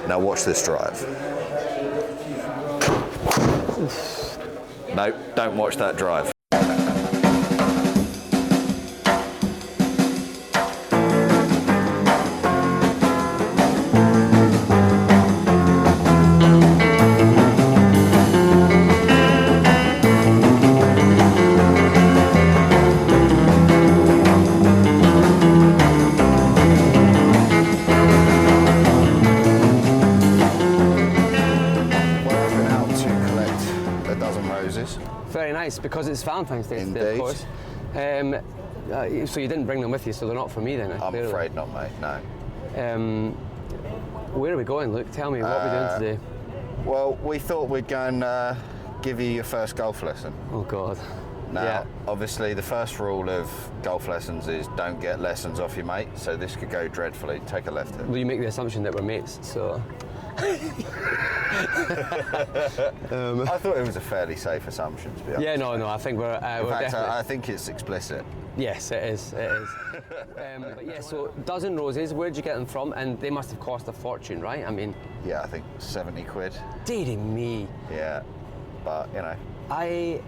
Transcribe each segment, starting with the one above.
Now watch this drive. No, don't watch that drive. Very nice, because it's Valentine's Day today, of course. So you didn't bring them with you, so they're not for me then, I'm afraid not, mate, no. Where are we going, Luke? Tell me, what are we doing today? Well, we thought we'd go and give you your first golf lesson. Oh, God. Now, obviously, the first rule of golf lessons is don't get lessons off your mate, so this could go dreadfully. Take a left here. Well, you make the assumption that we're mates, so... I thought it was a fairly safe assumption, to be honest. Yeah, no, I think we're In fact, definitely... I think it's explicit. Yes, it is. But yeah, so dozen roses, where'd you get them from? And they must have cost a fortune, right? I mean... Yeah, I think 70 quid. Dearie me. Yeah, but, you know. I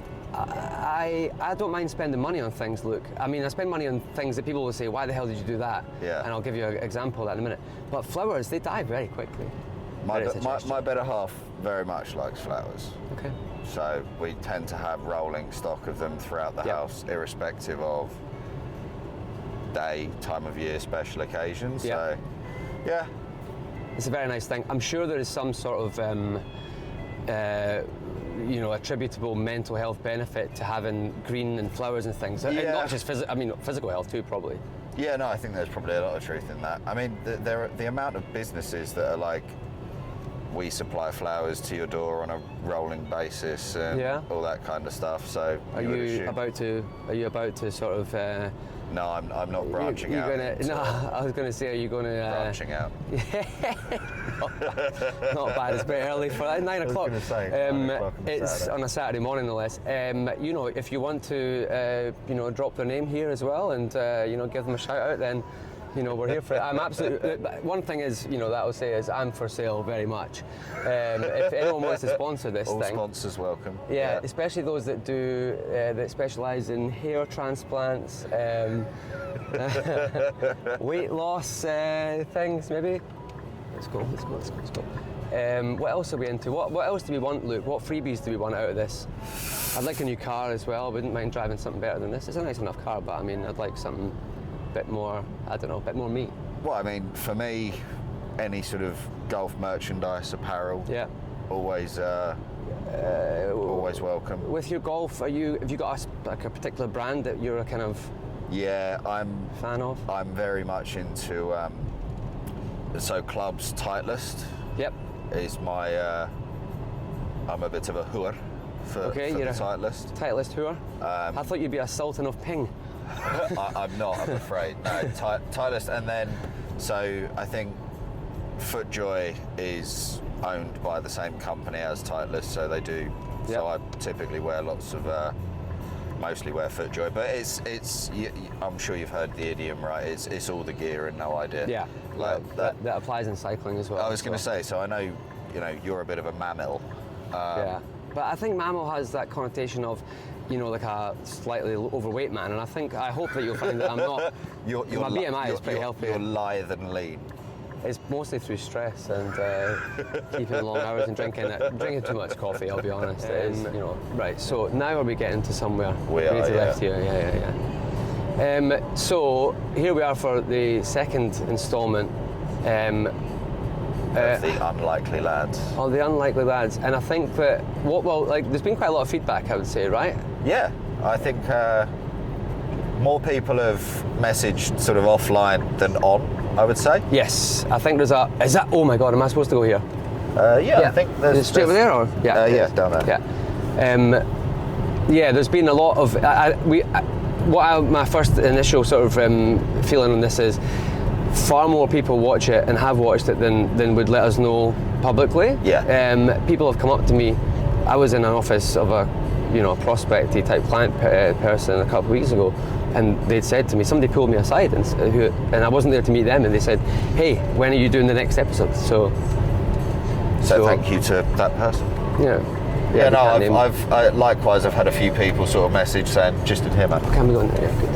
don't mind spending money on things, Luke. I mean, I spend money on things that people will say, why the hell did you do that? Yeah. And I'll give you an example of that in a minute. But flowers, they die very quickly. My better half very much likes flowers. Okay. So we tend to have rolling stock of them throughout the house, irrespective of day, time of year, special occasions. Yep. So, yeah. It's a very nice thing. I'm sure there is some sort of, attributable mental health benefit to having green and flowers and things. Yeah. Not just physical health too, probably. Yeah, no, I think there's probably a lot of truth in that. I mean, the amount of businesses that are like, we supply flowers to your door on a rolling basis and all that kind of stuff. So are you about to sort of? No, I'm not branching out. I was going to say, are you going to branching out? Not bad. It's a bit early for that. 9 o'clock. I was going to say 9 o'clock on it's Saturday. on a Saturday morning, no less. If you want to, drop their name here as well, and give them a shout out, then. We're here for it. I'm absolutely. One thing is, that I'll say is I'm for sale very much. If anyone wants to sponsor this all thing, sponsors welcome. Yeah, especially those that do that specialise in hair transplants, weight loss things, maybe. Let's go. What else are we into? What else do we want, Luke? What freebies do we want out of this? I'd like a new car as well. I wouldn't mind driving something better than this. It's a nice enough car, but I mean, I'd like something. Bit more, I don't know, a bit more me. Well, I mean, for me, any sort of golf merchandise, apparel, always welcome. With your golf, have you got a particular brand that you're a kind of I'm fan of? I'm very much into clubs Titleist. Yep. Is my I'm a bit of a hooer for the Titleist. Titleist hooer. I thought you'd be a Sultan of Ping. I'm not, I'm afraid. No, Titleist, and then, so I think FootJoy is owned by the same company as Titleist, so they do. Yep. So I typically wear mostly wear FootJoy, but it's. I'm sure you've heard the idiom, right? It's all the gear and no idea. Yeah. That applies in cycling as well. I was going to say, so I know, you're a bit of a mammal. Yeah, but I think mammal has that connotation of. Like a slightly overweight man, and I hope that you'll find that I'm not. My BMI is pretty healthy. You're lithe and lean. It's mostly through stress and keeping long hours and drinking too much coffee. I'll be honest. It is, Right. So now are we getting to somewhere? We are. Left here. Yeah. So here we are for the second instalment. The Unlikely Lads. Oh, the Unlikely Lads. And I think that, there's been quite a lot of feedback, I would say, right? Yeah, I think more people have messaged sort of offline than on, I would say. Yes, I think is that, oh my God, am I supposed to go here? I think there's... Is it straight over there, or? Yeah, down there. Yeah. There's been a lot of, my first initial sort of feeling on this is, far more people watch it and have watched it than would let us know publicly. Yeah. People have come up to me. I was in an office of a prospecty type client person a couple of weeks ago, and they'd said to me, somebody pulled me aside and I wasn't there to meet them, and they said, hey, when are you doing the next episode? So So thank you to that person. Yeah. Yeah, no, I've likewise, I've had a few people sort of message saying, just in here, man. Can we go in there? Yeah, good.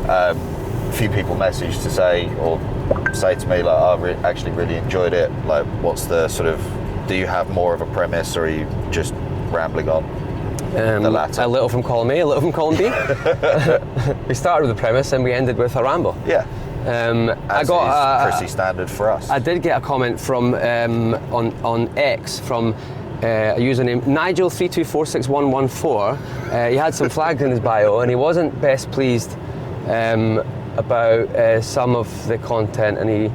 A few people message to say, or say to me, like, I actually really enjoyed it. Like, what's the sort of, do you have more of a premise, or are you just rambling on? The latter. A little from column A, a little from column B. We started with the premise and we ended with a ramble. Yeah. I got pretty standard for us. I did get a comment from on X from a username Nigel32461114. He had some flags in his bio and he wasn't best pleased about some of the content, and he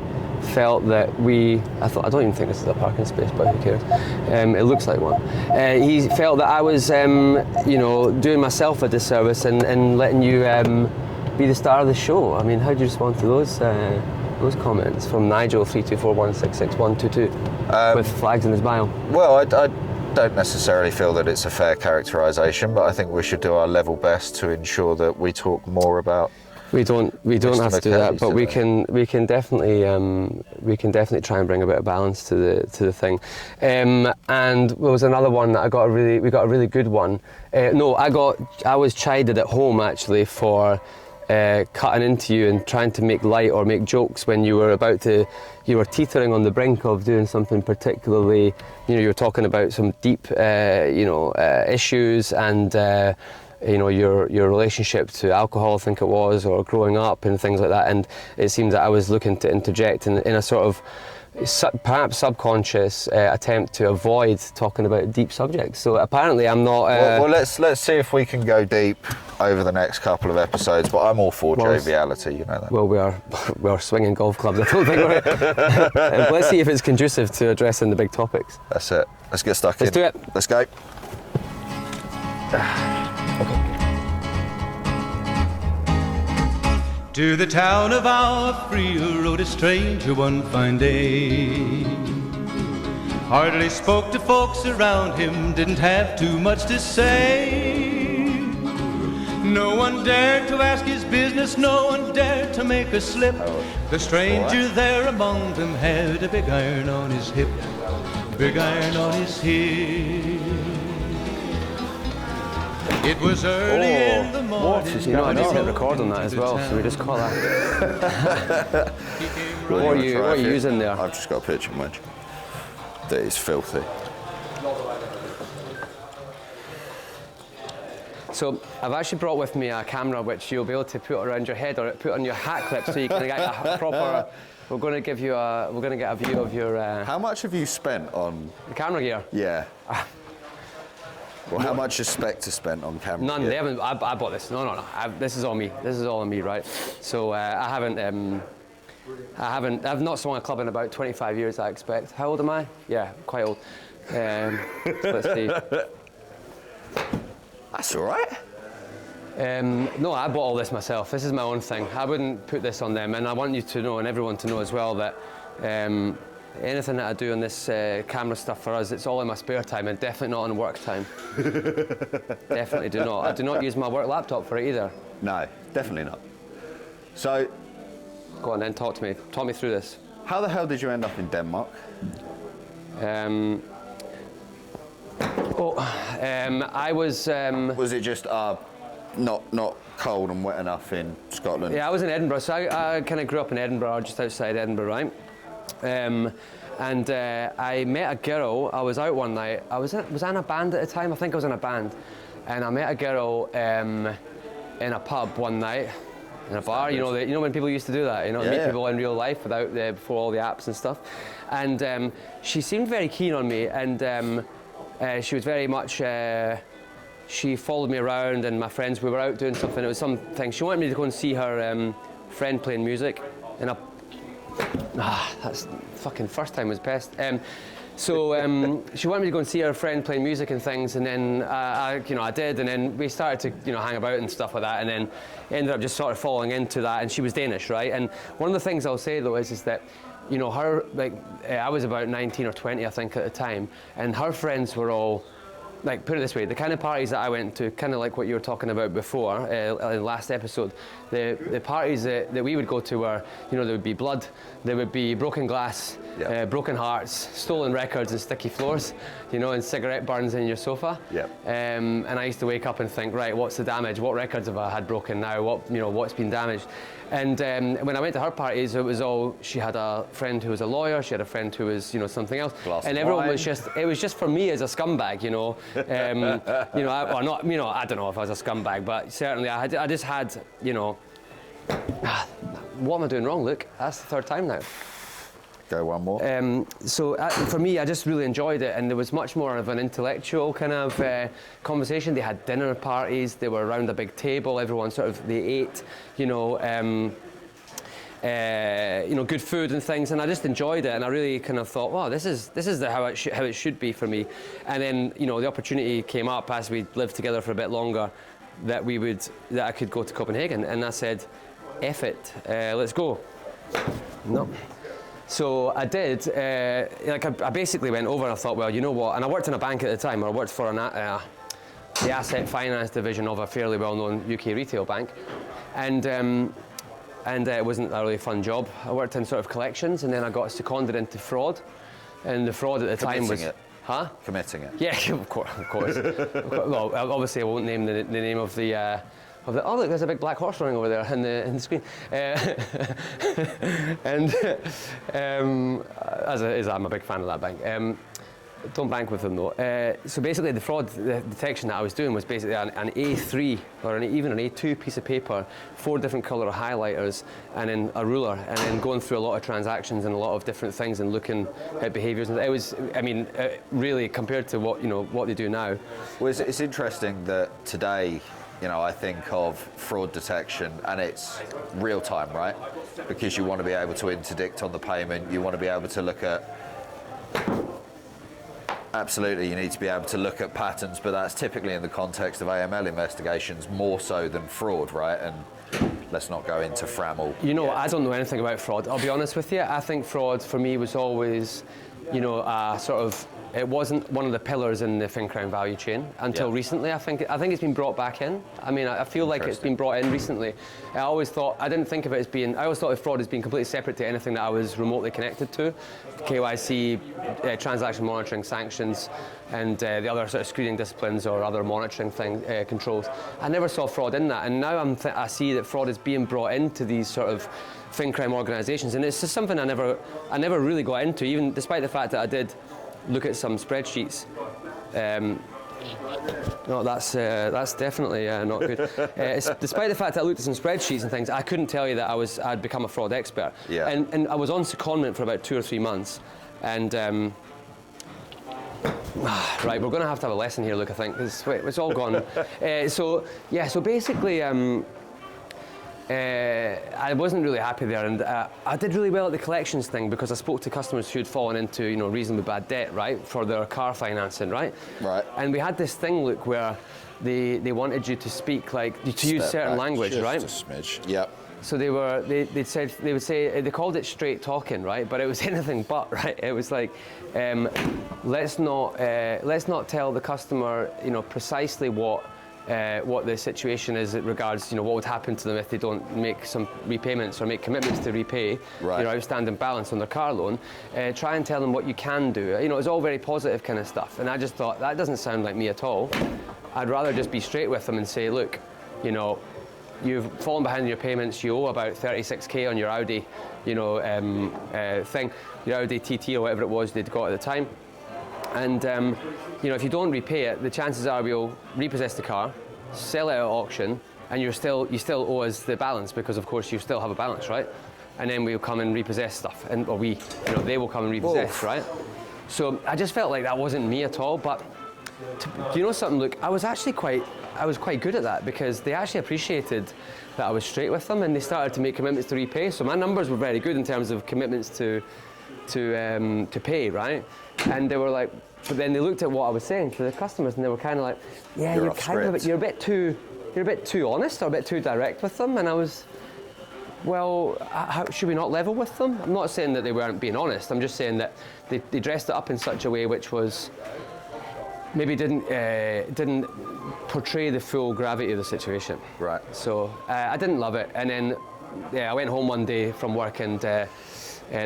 felt that I don't even think this is a parking space, but who cares? It looks like one. He felt that I was, doing myself a disservice and letting you be the star of the show. I mean, how do you respond to those comments from Nigel3241666122 with flags in his bio? Well, I don't necessarily feel that it's a fair characterisation, but I think we should do our level best to ensure that we talk more about. We don't have to do that, but we can definitely try and bring a bit of balance to the thing. And there was another one that we got a really good one. I was chided at home actually for cutting into you and trying to make light or make jokes when you were teetering on the brink of doing something particularly, you were talking about some deep, issues and. Your relationship to alcohol, I think it was, or growing up and things like that. And it seemed that I was looking to interject in a sort of perhaps subconscious attempt to avoid talking about deep subjects. So apparently I'm not... Well, let's see if we can go deep over the next couple of episodes, but I'm all for joviality, you know that. Well, we're swinging golf clubs. I don't think we're... let's see if it's conducive to addressing the big topics. That's it. Let's get stuck in. Let's do it. Let's go. To the town of our Frio rode a stranger one fine day. Hardly spoke to folks around him, didn't have too much to say. No one dared to ask his business, no one dared to make a slip. The stranger there among them had a big iron on his hip, big iron on his hip. It was early in the morning. I just hit record on that as well, so we just call that. What are you using there? I've just got a pitching wedge. That is filthy. So I've actually brought with me a camera which you'll be able to put around your head or put on your hat clip, so you can get a proper. We're going to get a view of your. How much have you spent on the camera gear? Yeah. Well, how much is Spectre spent on camera? None. They haven't. I bought this. No. This is all me. This is all on me, right? So I've not swung a club in about 25 years, I expect. How old am I? Yeah, quite old. Let's see. That's all right. No, I bought all this myself. This is my own thing. I wouldn't put this on them, and I want you to know, and everyone to know as well, that anything that I do on this camera stuff for us, it's all in my spare time and definitely not on work time. Definitely do not. I do not use my work laptop for it either. No, definitely not. So... Go on then, talk to me. Talk me through this. How the hell did you end up in Denmark? I was... Was it just not cold and wet enough in Scotland? Yeah, I was in Edinburgh, so I kind of grew up in Edinburgh, just outside Edinburgh, right? And I met a girl. I was out one night. Was I in a band at the time? I think I was in a band. And I met a girl in a pub one night, in a bar. You know when people used to do that. Meet people in real life before all the apps and stuff. And she seemed very keen on me, and she was very much. She followed me around, and my friends. We were out doing something. It was something. She wanted me to go and see her friend playing music in a. That's fucking first time was best. So she wanted me to go and see her friend playing music and things, and then I did, and then we started to hang about and stuff like that, and then ended up just sort of falling into that. And she was Danish, right? And one of the things I'll say though is that her, like, I was about 19 or 20 I think at the time, and her friends were all, like, put it this way, the kind of parties that I went to, kind of like what you were talking about before in the last episode, the parties that we would go to were, there would be blood, there would be broken glass, Yeah. broken hearts, stolen records and sticky floors, and cigarette burns in your sofa. Yeah. And I used to wake up and think, right, what's the damage? What records have I had broken now? What's been damaged? And when I went to her parties, it was all, she had a friend who was a lawyer, she had a friend who was, something else. Glass and of everyone wine. it was just for me as a scumbag, I don't know if I was a scumbag, but certainly I just had, what am I doing wrong, Luke? That's the third time now. Go one more. So for me, I just really enjoyed it, and there was much more of an intellectual kind of conversation. They had dinner parties, they were around a big table, everyone they ate, good food and things, and I just enjoyed it, and I really kind of thought, wow, this is how it should be for me. And then the opportunity came up as we lived together for a bit longer that I could go to Copenhagen, and I said, F it, let's go. No. So I did, I basically went over and I thought, well, you know what, and I worked in a bank at the time, or I worked for the asset finance division of a fairly well-known UK retail bank, and it wasn't a really fun job. I worked in sort of collections, and then I got seconded into fraud, and the fraud at the time was... Huh? Committing it. Yeah, of course. Well, obviously I won't name the name of the... oh look, there's a big black horse running over there in the screen. As I'm a big fan of that bank. Don't bank with them though. So basically the fraud detection that I was doing was basically an A3 or even an A2 piece of paper, 4 different colour highlighters, and then a ruler, and then going through a lot of transactions and a lot of different things and looking at behaviours. And it was, really compared to what they do now. Well, it's interesting that today, I think of fraud detection and it's real time, right? Because you want to be able to interdict on the payment, you want to be able to look at... Absolutely, you need to be able to look at patterns, but that's typically in the context of AML investigations more so than fraud, right? And let's not go into Framel. I don't know anything about fraud, I'll be honest with you. I think fraud for me was always, it wasn't one of the pillars in the fin crime value chain until recently. I think it's been brought back in. I feel like it's been brought in recently. I always thought I always thought of fraud as being completely separate to anything that I was remotely connected to. KYC, transaction monitoring, sanctions, and the other sort of screening disciplines or other monitoring controls. I never saw fraud in that, and now I see that fraud is being brought into these sort of fin crime organisations, and it's just something I never really got into, even despite the fact that I did look at some spreadsheets. No, that's definitely not good. Despite the fact that I looked at some spreadsheets and things, I couldn't tell you that I'd become a fraud expert. Yeah. And I was on secondment for about 2 or 3 months, and right, we're going to have a lesson here, Luke. I think it's all gone. So basically. I wasn't really happy there, and I did really well at the collections thing because I spoke to customers who'd fallen into reasonably bad debt, right, for their car financing, right? Right. And we had this thing, Luke, where they wanted you to speak to use certain language, just right? A smidge. Yep. So they would say they called it straight talking, right? But it was anything but, right? It was like, let's not tell the customer, precisely what the situation is in regards, what would happen to them if they don't make some repayments or make commitments to repay their outstanding balance on their car loan. Try and tell them what you can do. It's all very positive kind of stuff. And I just thought, that doesn't sound like me at all. I'd rather just be straight with them and say, look, you've fallen behind in your payments, you owe about 36k on your Audi, your Audi TT or whatever it was they'd got at the time. And if you don't repay it, the chances are we'll repossess the car, sell it at auction, and you still owe us the balance because, of course, you still have a balance, right? And then we'll come and repossess stuff, or they will come and repossess, right? So I just felt like that wasn't me at all. But do you know something, Luke? I was quite good at that because they actually appreciated that I was straight with them, and they started to make commitments to repay. So my numbers were very good in terms of commitments to pay, right? And they were like, but then they looked at what I was saying to the customers, and they were kind of like, yeah, you're a bit too honest or a bit too direct with them. And I was, well, should we not level with them? I'm not saying that they weren't being honest. I'm just saying that they dressed it up in such a way which was maybe didn't portray the full gravity of the situation. Right. So I didn't love it, and then I went home one day from work, and the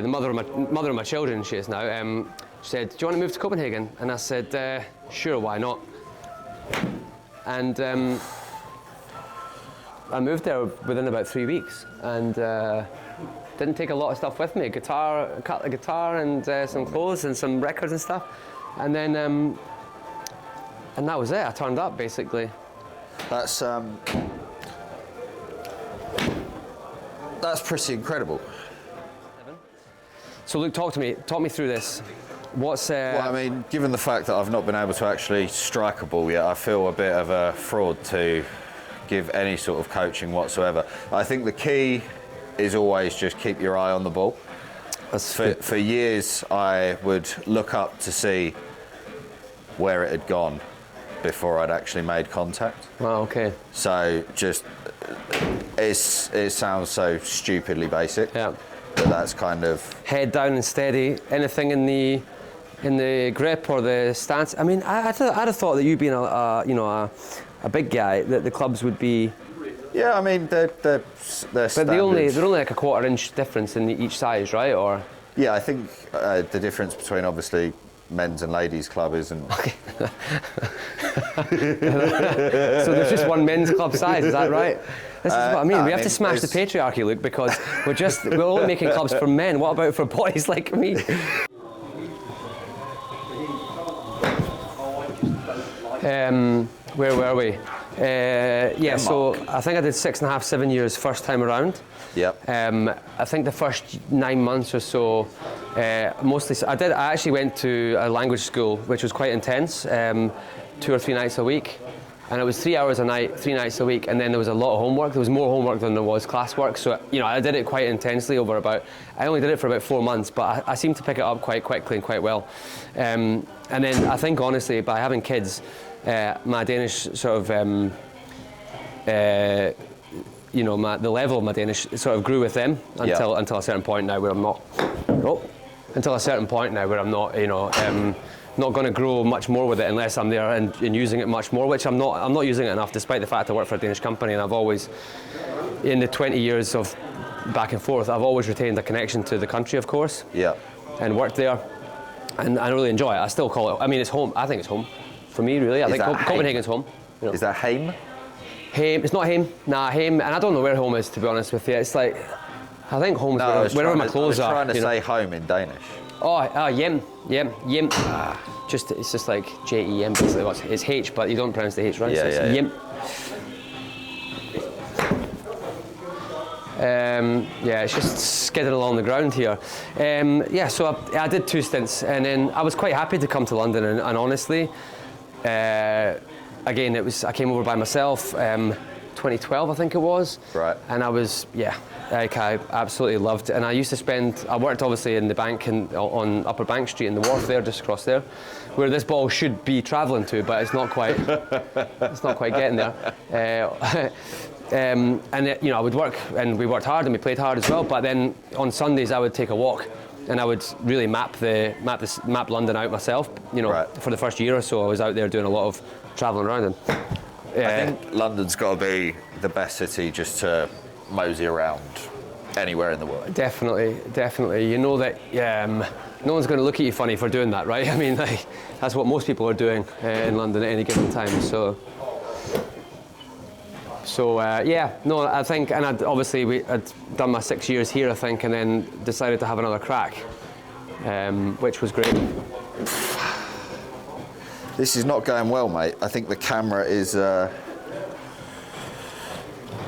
mother of my children, she is now, said, "Do you want to move to Copenhagen?" And I said, "Sure, why not?" And I moved there within about 3 weeks, and didn't take a lot of stuff with me. A guitar and some clothes and some records and stuff. And then, and that was it. I turned up, basically. That's pretty incredible. So Luke, talk me through this. What's Well, I mean, given the fact that I've not been able to actually strike a ball yet, I feel a bit of a fraud to give any sort of coaching whatsoever. I think the key is always just keep your eye on the ball. For years, I would look up to see where it had gone before I'd actually made contact. Wow, okay. So just, it sounds so stupidly basic. Yeah. But that's kind of... Head down and steady. Anything in the grip or the stance. I mean, I'd have thought that you being a big guy, that the clubs would be. Yeah, I mean they're But they're only like a quarter-inch difference in each size, right? Or. Yeah, I think the difference between obviously men's and ladies' club isn't. Okay. So there's just one men's club size, is that right? This is what I mean. We have to smash the patriarchy, Luke, because we're only making clubs for men. What about for boys like me? Where were we? Yeah, so I think I did 6.5, 7 years first time around. Yep. I think the first 9 months or so, mostly. I actually went to a language school, which was quite intense, 2 or 3 nights a week, and it was 3 hours a night, 3 nights a week, and then there was a lot of homework. There was more homework than there was classwork. So I did it quite intensely over I only did it for about 4 months, but I seemed to pick it up quite quickly and quite well. And then I think honestly, by having kids, my Danish sort of, the level of my Danish sort of grew with them until a certain point now where I'm not. Until a certain point now where I'm not, not going to grow much more with it unless I'm there and using it much more, which I'm not. I'm not using it enough, despite the fact I work for a Danish company, and I've always, in the 20 years of back and forth, I've always retained a connection to the country, of course. Yeah. And worked there, and I really enjoy it. I still call it. I mean, it's home. I think it's home. For me, really, I think Copenhagen's home. Is that Heim? Heim. It's not Heim. Nah, Heim. And I don't know where home is, to be honest with you. It's like, I think home is wherever my clothes are. I was trying to say home in Danish. Hjem. It's just like J-E-M, basically. It's H, but you don't pronounce the H, right? Yeah, so it's Hjem. It's just skidding along the ground here. So I did 2 stints, and then I was quite happy to come to London, and honestly, again, I came over by myself, 2012 I think it was. Right. And I was, I absolutely loved it. And I worked obviously in the bank on Upper Bank Street in the wharf there, just across there, where this ball should be travelling to, but it's not quite getting there. I would work, and we worked hard and we played hard as well, but then on Sundays I would take a walk, and I would really map London out myself. For the first year or so, I was out there doing a lot of travelling around. And I think London's got to be the best city just to mosey around anywhere in the world. Definitely. You know that no one's going to look at you funny for doing that, right? I mean, that's what most people are doing in London at any given time. I think, and I'd done my 6 years here, I think, and then decided to have another crack, which was great. This is not going well, mate. I think the camera is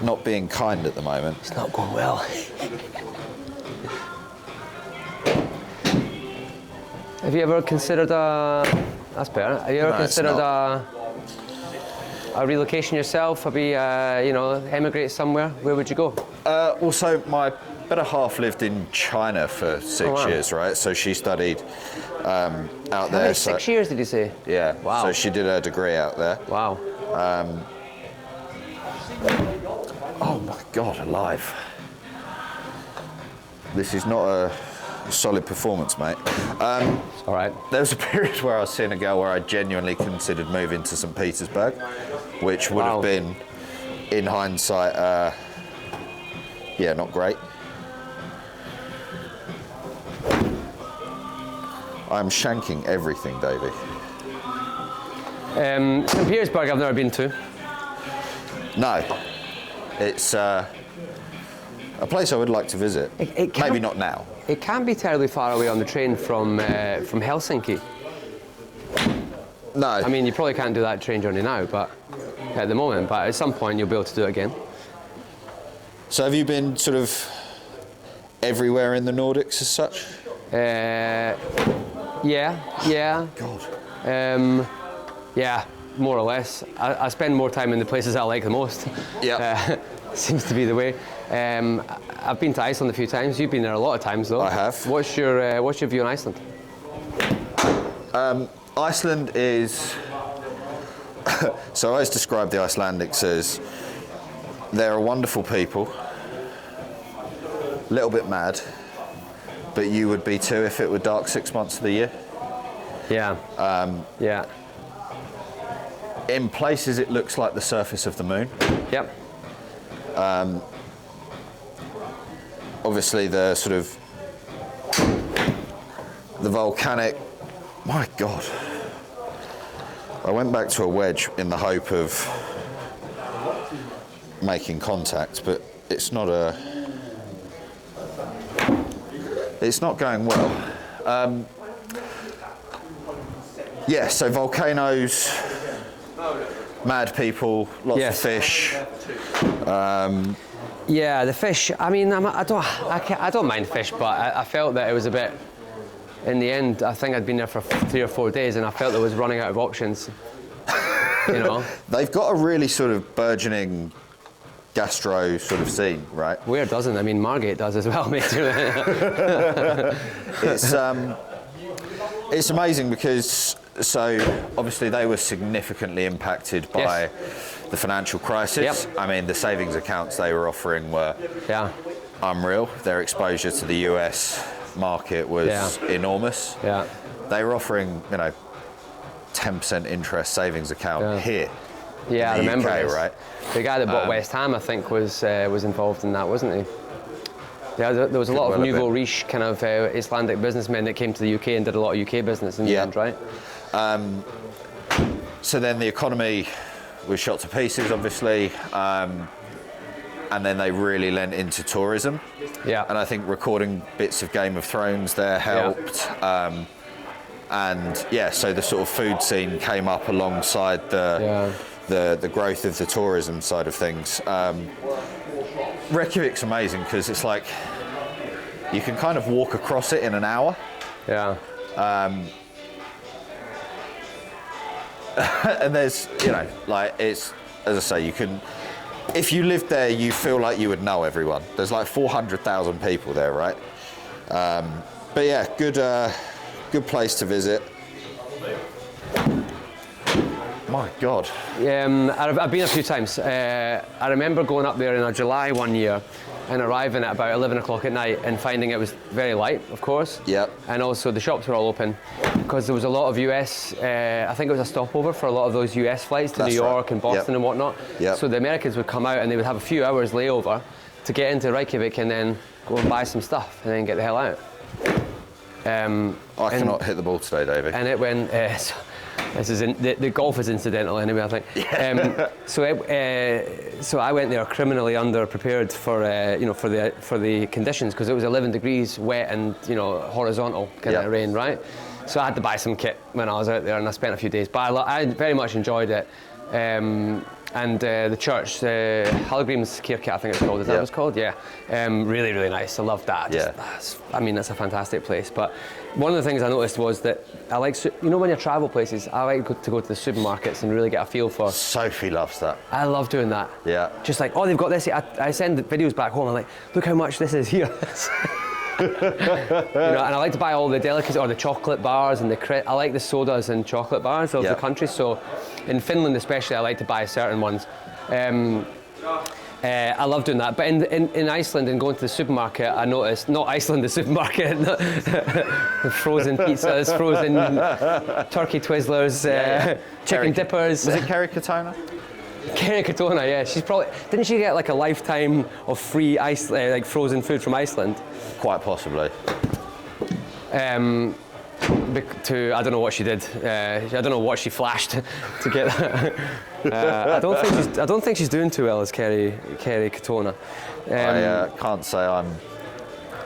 not being kind at the moment. It's not going well. Have you ever considered that's better. Have you ever considered a relocation yourself? Maybe emigrate somewhere? Where would you go? So my better half lived in China for 6 years, right? So she studied out there. 6 years did you say? Yeah. Wow. So she did her degree out there. Wow. Oh my God, alive. This is not solid performance, mate. All right. There was a period where I was seeing a girl where I genuinely considered moving to St. Petersburg, which would have been, in hindsight, not great. I'm shanking everything, Davie. St. Petersburg I've never been to. No. It's a place I would like to visit. Maybe not now. It can't be terribly far away on the train from Helsinki. No. I mean, you probably can't do that train journey now, but at the moment, but at some point you'll be able to do it again. So have you been sort of everywhere in the Nordics as such? Yeah. God. Yeah, more or less. I spend more time in the places I like the most. Yeah. Seems to be the way. I've been to Iceland a few times. You've been there a lot of times, though. I have. What's your view on Iceland? Iceland is. So I always describe the Icelandics as they're wonderful people, a little bit mad, but you would be too if it were dark 6 months of the year. Yeah. Yeah. In places, it looks like the surface of the moon. Yep. Obviously, the sort of the volcanic. My God. I went back to a wedge in the hope of making contact, but it's not going well. So volcanoes, mad people, lots of fish. Yeah, the fish. I mean, I don't mind fish, but I felt that it was a bit. In the end, I think I'd been there for 3 or 4 days, and I felt I was running out of options. You know. They've got a really sort of burgeoning gastro sort of scene, right? Where doesn't? I mean, Margate does as well, mate. It's amazing because obviously they were significantly impacted by the financial crisis. Yep. I mean, the savings accounts they were offering were unreal. Their exposure to the US market was enormous. Yeah. They were offering, 10% interest savings account here. Yeah, I remember UK, this. right? The guy that bought West Ham, I think, was involved in that, wasn't he? Yeah, there was a lot of nouveau riche kind of Icelandic businessmen that came to the UK and did a lot of UK business in the end, right? So then the economy was shot to pieces, obviously, and then they really lent into tourism. Yeah. And I think recording bits of Game of Thrones there helped. So the sort of food scene came up alongside the growth of the tourism side of things. Reykjavik's amazing because it's like you can kind of walk across it in an hour. Yeah. And there's, it's, as I say, you can, if you lived there, you feel like you would know everyone. There's like 400,000 people there, right? But yeah, good place to visit. My God. I've been a few times. I remember going up there in July one year and arriving at about 11 o'clock at night and finding it was very light, of course. Yep. And also the shops were all open because there was a lot of US, I think it was a stopover for a lot of those US flights to New York and Boston and whatnot. Yep. So the Americans would come out and they would have a few hours layover to get into Reykjavik and then go and buy some stuff and then get the hell out. I cannot hit the ball today, Davie. And it went. The golf is incidental anyway, I think. Yeah. So I went there criminally underprepared for the conditions because it was 11 degrees, wet and horizontal kind of rain, right? So I had to buy some kit when I was out there, and I spent a few days. But I very much enjoyed it. And the church, Hallgrímskirkja, I think it's called. Is that what it's called? Yeah. Really, really nice. I loved that. That's a fantastic place. But one of the things I noticed was that I like, when you travel places, I like to go to the supermarkets and really get a feel for. Sophie loves that. I love doing that. Yeah. Just like, they've got this. I send videos back home. I'm like, look how much this is here. And I like to buy all the delicacies or the chocolate bars and I like the sodas and chocolate bars of the country. So in Finland especially, I like to buy certain ones. I love doing that. But in Iceland and going to the supermarket, I noticed, not Iceland, the supermarket, frozen pizzas, frozen turkey Twizzlers, chicken dippers. Was it Kerry Katona? Kerry Katona, yeah. She's probably, didn't she get like a lifetime of free like frozen food from Iceland? Quite possibly. I don't know what she did. I don't know what she flashed to get that. I don't think she's doing too well as Kerry Katona. I can't say I'm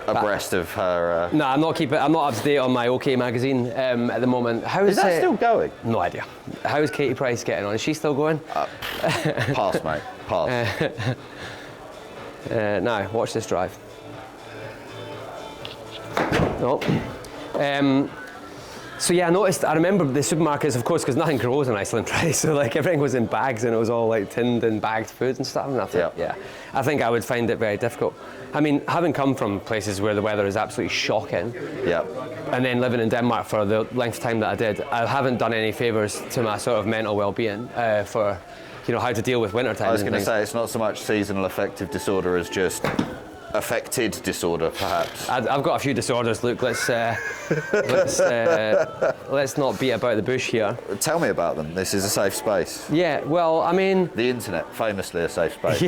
abreast of her. No, I'm not up to date on my OK magazine at the moment. Is that still going? No idea. How is Katie Price getting on? Is she still going? Pass, mate. Pass. Now, watch this drive. No. So yeah, I remember the supermarkets, of course, because nothing grows in Iceland, right? So like everything was in bags and it was all like tinned and bagged food and stuff. And I think I would find it very difficult. I mean, having come from places where the weather is absolutely shocking, and then living in Denmark for the length of time that I did, I haven't done any favours to my sort of mental well-being for, how to deal with winter time. I was going to say, it's not so much seasonal affective disorder as just affected disorder, perhaps. I've got a few disorders, Luke. Let's not beat about the bush here. Tell me about them. This is a safe space. Yeah, well, I mean... The internet, famously a safe space.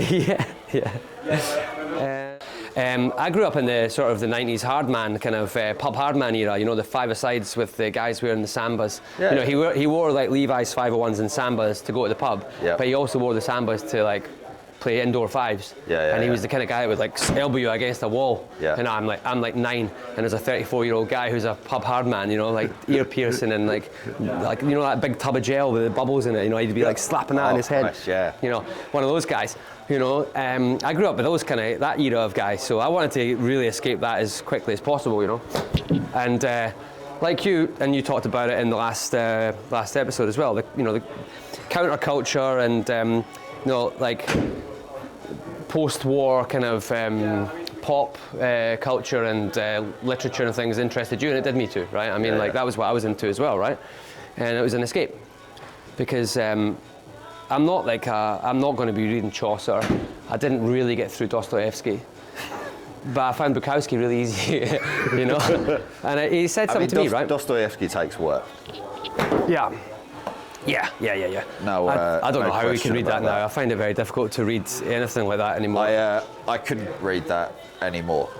yeah. I grew up in the sort of the 90s hardman, kind of pub hardman era, the five-a-sides with the guys wearing the sambas. Yeah. He wore like Levi's 501s and sambas to go to the pub, but he also wore the sambas to like play indoor fives. And he was the kind of guy that would like elbow you against a wall. And I'm like 9, and there's a 34-year-old guy who's a pub hard man, like ear piercing and like that big tub of gel with the bubbles in it. He'd be like slapping that in his head. Nice, One of those guys. I grew up with those that era of guys, so I wanted to really escape that as quickly as possible. And like you, and you talked about it in the last episode as well. The counterculture and like post-war kind of pop culture and literature and things interested you, and it did me too, right? I mean, that was what I was into as well, right? And it was an escape because I'm not going to be reading Chaucer. I didn't really get through Dostoevsky, but I found Bukowski really easy, And he said something to me, right? Dostoevsky takes work. Yeah. No, I don't know how we can read that now. That. I find it very difficult to read anything like that anymore. I couldn't read that anymore.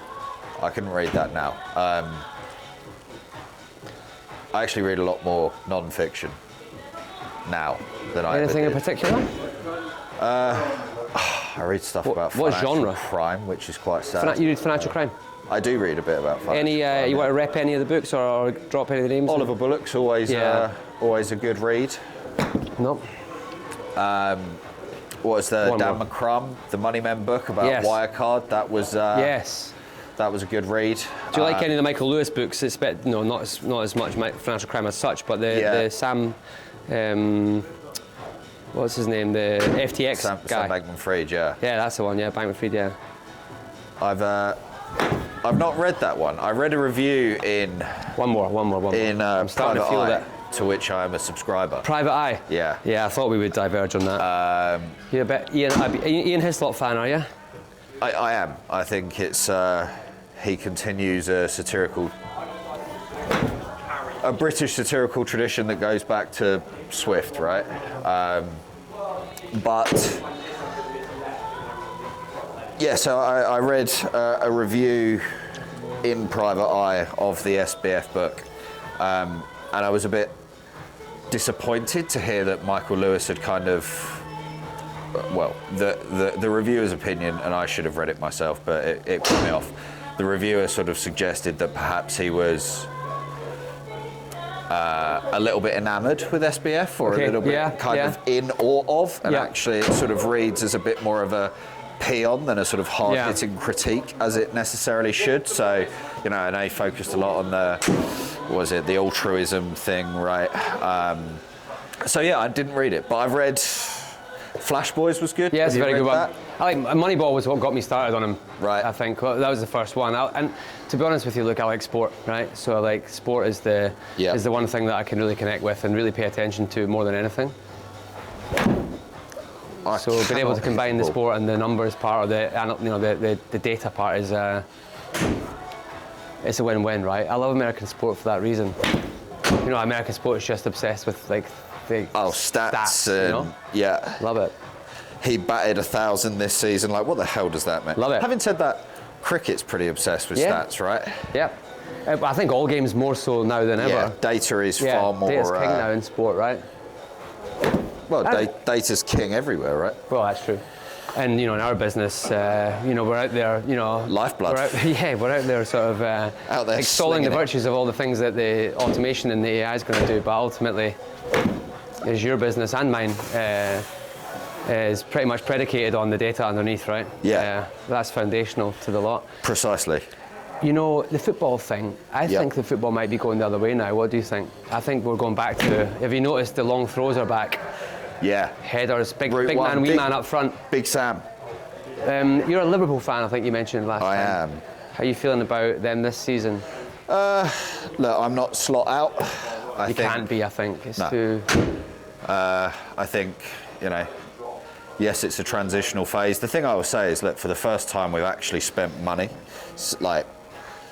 I couldn't read that now. I actually read a lot more non-fiction now than I ever did. Anything in particular? I read stuff about what financial genre? crime, which is quite sad. You read financial crime? I do read a bit about financial crime. You want to rep any of the books or drop any of the names? Oliver Bullock's always a good read. No. What was the Dan McCrum, the Moneymen book about Wirecard? That was yes. That was a good read. Do you like any of the Michael Lewis books? Not as much financial crime as such, but the Sam, what's his name? The FTX guy. Sam Bankman-Fried, yeah. Yeah, that's the one. Yeah, Bankman-Fried. Yeah. I've not read that one. I read a review in one more. I'm starting to feel that. To which I am a subscriber. Private Eye. Yeah. Yeah, I thought we would diverge on that. You're a bit Ian Hislop fan, are you? I am. I think it's he continues a British satirical tradition that goes back to Swift, right? But yeah, so I read a review in Private Eye of the SBF book, and I was a bit disappointed to hear that Michael Lewis had kind of, well, the reviewer's opinion, and I should have read it myself, but it put me off. The reviewer sort of suggested that perhaps he was a little bit enamoured with SBF, or a little bit of in awe of, and actually it sort of reads as a bit more of a peon than a sort of hard-hitting critique as it necessarily should. So, and they focused a lot on the altruism thing, right? So yeah, I didn't read it, but I've read Flash Boys was good. Yeah, it's a very good one. That? I like Moneyball was what got me started on him. Right. I think that was the first one. And to be honest with you, look, I like sport, right? So I like sport is the one thing that I can really connect with and really pay attention to more than anything. So being able to combine the sport and the numbers part of the data part is it's a win-win, right? I love American sport for that reason. American sport is just obsessed with like the stats you know? Yeah, love it. He batted 1,000 this season. Like, what the hell does that mean? Love it. Having said that, cricket's pretty obsessed with stats, right? Yeah. I think all games more so now than ever. Yeah, data is far more. Data's king now in sport, right? Well, data's king everywhere, right? Well, that's true. And in our business, we're out there, lifeblood. We're out there sort of out there extolling the virtues of all the things that the automation and the AI is going to do, but ultimately, is your business and mine is pretty much predicated on the data underneath, right? Yeah. That's foundational to the lot. Precisely. The football thing, I think the football might be going the other way now. What do you think? I think we're going back to, have you noticed the long throws are back? Yeah. Headers, big man, wee man up front. Big Sam. You're a Liverpool fan, I think you mentioned last time. I am. How are you feeling about them this season? Look, I'm not slot out. You can't be, I think. It's too... I think, yes, it's a transitional phase. The thing I will say is, look, for the first time we've actually spent money, like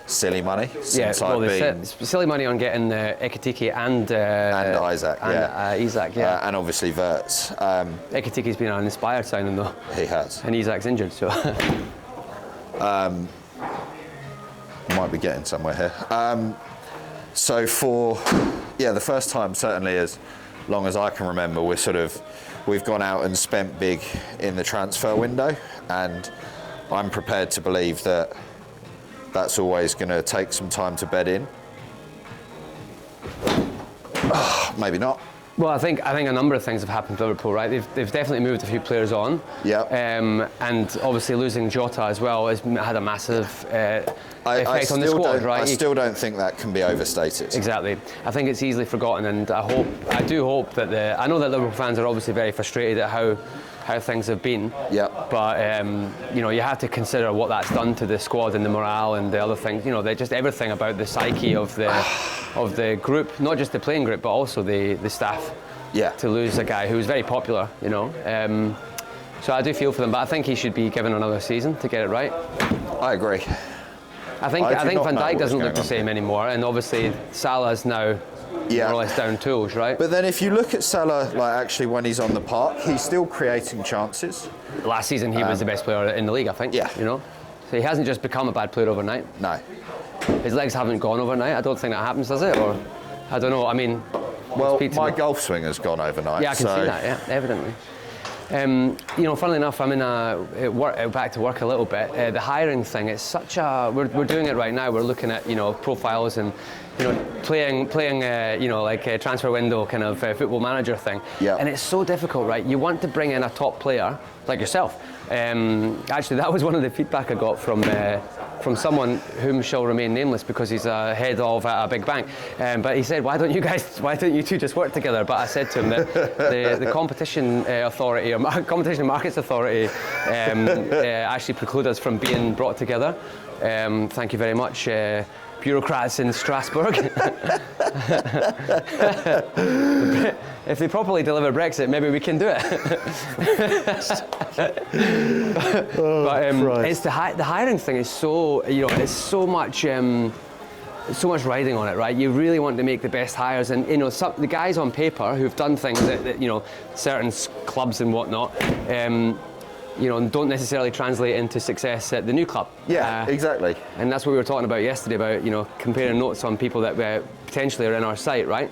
silly money, since I've been... silly money on getting Ekitike and Isaac, Isaac, yeah. And obviously Verts. Ekitike's been an inspired signing, though. He has. And Isaac's injured, so... might be getting somewhere here. So for, the first time, certainly as long as I can remember, we've gone out and spent big in the transfer window, and I'm prepared to believe that that's always going to take some time to bed in. Maybe not. Well, I think a number of things have happened to Liverpool, right? They've definitely moved a few players on. Yeah. And obviously losing Jota as well has had a massive effect on the squad, right? I still don't think that can be overstated. Exactly. I think it's easily forgotten, and I do hope that I know that Liverpool fans are obviously very frustrated at how things have been. Yeah. But you have to consider what that's done to the squad and the morale and the other things. They're just everything about the psyche of the group, not just the playing group, but also the staff. Yeah. To lose a guy who was very popular, so I do feel for them, but I think he should be given another season to get it right. I agree. I think Van Dijk doesn't look the same anymore, and obviously Salah's now more or less down tools, right? But then if you look at Salah, like actually when he's on the park, he's still creating chances. Last season he was the best player in the league, I think. Yeah. So he hasn't just become a bad player overnight. No. His legs haven't gone overnight. I don't think that happens, does it? Or I don't know. I mean, well, my golf swing has gone overnight. Yeah, I can see that. Yeah, evidently. Funnily enough, I'm in back to work a little bit. The hiring thing, it's such a... We're doing it right now. We're looking at, profiles and, playing like a transfer window kind of football manager thing. Yeah. And it's so difficult, right? You want to bring in a top player like yourself. Actually, that was one of the feedback I got from someone whom shall remain nameless because he's a head of a big bank. But he said, why don't you two just work together? But I said to him that the competition authority, or competition and markets authority, actually preclude us from being brought together. Thank you very much, bureaucrats in Strasbourg. If they properly deliver Brexit, maybe we can do it. But it's the hiring thing is so, it's so much riding on it, right? You really want to make the best hires, and the guys on paper who've done things that certain clubs and whatnot, don't necessarily translate into success at the new club. Yeah, exactly. And that's what we were talking about yesterday about comparing notes on people that potentially are in our sight, right?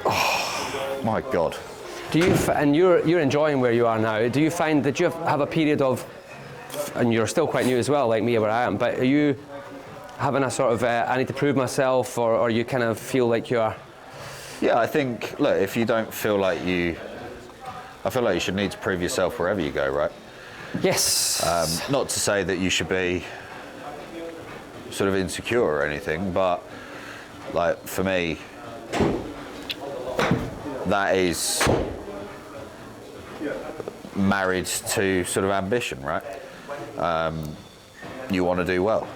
Oh my God. Do you and you're enjoying where you are now? Do you find that you have a period of, and you're still quite new as well, like me, where I am, but are you having a sort of I need to prove myself, or you kind of feel like you are? Yeah, I think, look, if you don't feel like I feel like you should need to prove yourself wherever you go, right? Yes. Not to say that you should be sort of insecure or anything, but like for me, that is married to sort of ambition, right? You want to do well.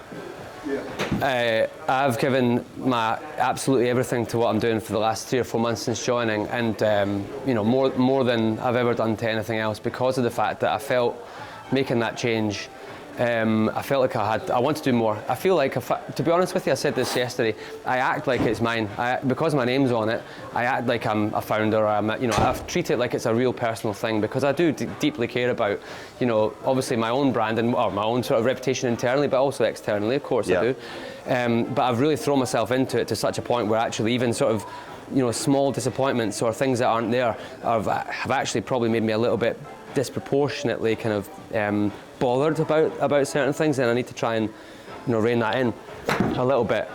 I've given my absolutely everything to what I'm doing for the last 3 or 4 months since joining, and more than I've ever done to anything else, because of the fact that I felt making that change. I felt like I want to do more. I feel like, to be honest with you, I said this yesterday, I act like it's mine. Because my name's on it, I act like I'm a founder. I treat it like it's a real personal thing, because I do deeply care about, obviously my own brand or my own sort of reputation internally, but also externally, of course I do. But I've really thrown myself into it to such a point where actually even sort of, small disappointments or things that aren't there have actually probably made me a little bit disproportionately kind of bothered about certain things, and I need to try and rein that in a little bit.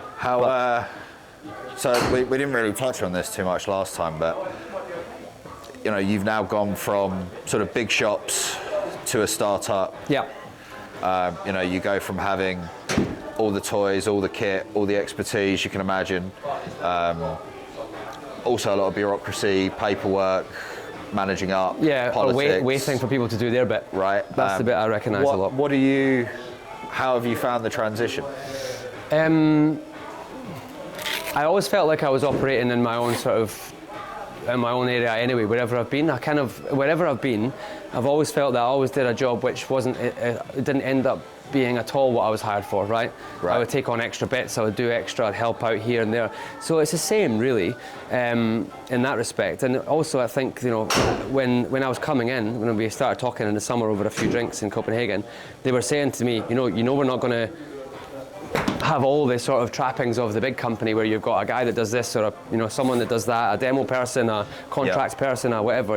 So we didn't really touch on this too much last time, but you've now gone from sort of big shops to a startup. Yeah. You go from having all the toys, all the kit, all the expertise you can imagine. Also a lot of bureaucracy, paperwork, managing up, politics. Or waiting for people to do their bit. Right. That's the bit I recognise a lot. How have you found the transition? I always felt like I was operating in my own area anyway, wherever I've been. Wherever I've been, I've always felt that I always did a job which it didn't end up being at all what I was hired for, right? I would take on extra bits, I would do extra, I'd help out here and there. So it's the same, really, in that respect. And also, I think, when I was coming in, when we started talking in the summer over a few drinks in Copenhagen, they were saying to me, we're not going to have all the sort of trappings of the big company where you've got a guy that does this, or someone that does that, a demo person, a contracts person, or whatever,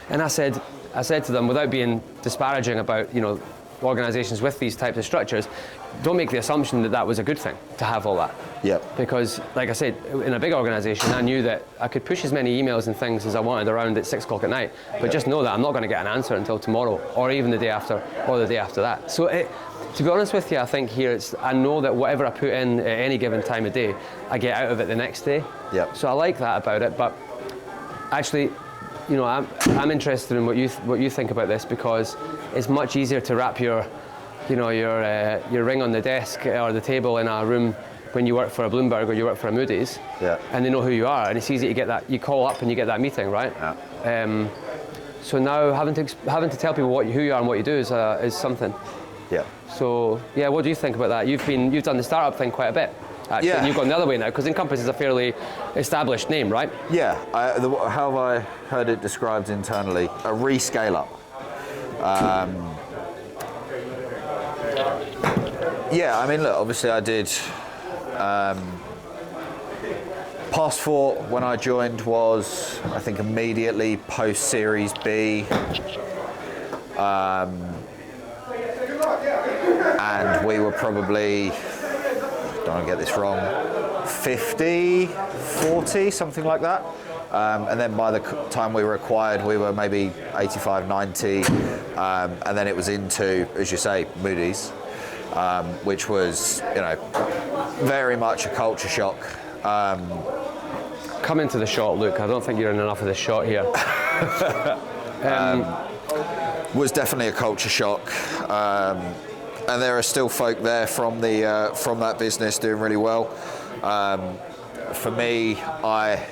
And I said to them, without being disparaging about, organisations with these types of structures, don't make the assumption that was a good thing to have all that. Yeah. Because, like I said, in a big organisation, I knew that I could push as many emails and things as I wanted around at 6 o'clock at night, but just know that I'm not going to get an answer until tomorrow, or even the day after, or the day after that. So, to be honest with you, I think here I know that whatever I put in at any given time of day, I get out of it the next day. Yeah. So I like that about it, but actually, I'm interested in what you think about this, because it's much easier to wrap your ring on the desk or the table in a room when you work for a Bloomberg or you work for a Moody's, and they know who you are, and it's easy to get that. You call up and you get that meeting, right? Yeah. So now having to tell people who you are and what you do is something. Yeah. So what do you think about that? You've done the startup thing quite a bit. Actually, and you've gone the other way now, because Encompass is a fairly established name, right? Yeah, how have I heard it described internally? A rescale up. Look, obviously I did. Passport, when I joined, was, I think, immediately post Series B. And we were probably, don't want to get this wrong, 50, 40, something like that. And then by the time we were acquired, we were maybe 85, 90. And then it was into, as you say, Moody's, which was, very much a culture shock. Come into the shot, Luke. I don't think you're in enough of the shot here. Was definitely a culture shock. And there are still folk there from that business doing really well. For me, I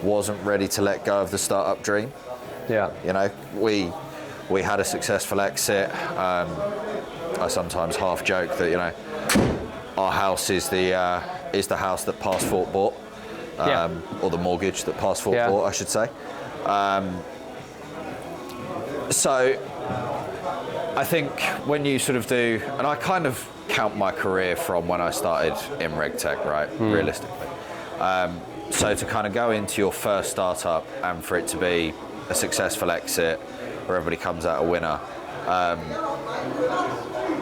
wasn't ready to let go of the startup dream. Yeah. We had a successful exit. I sometimes half joke that our house is the house that Passport bought, or the mortgage that Passport bought, I should say. So I think when you sort of do, and I kind of count my career from when I started in RegTech, right, realistically. So to kind of go into your first startup and for it to be a successful exit where everybody comes out a winner,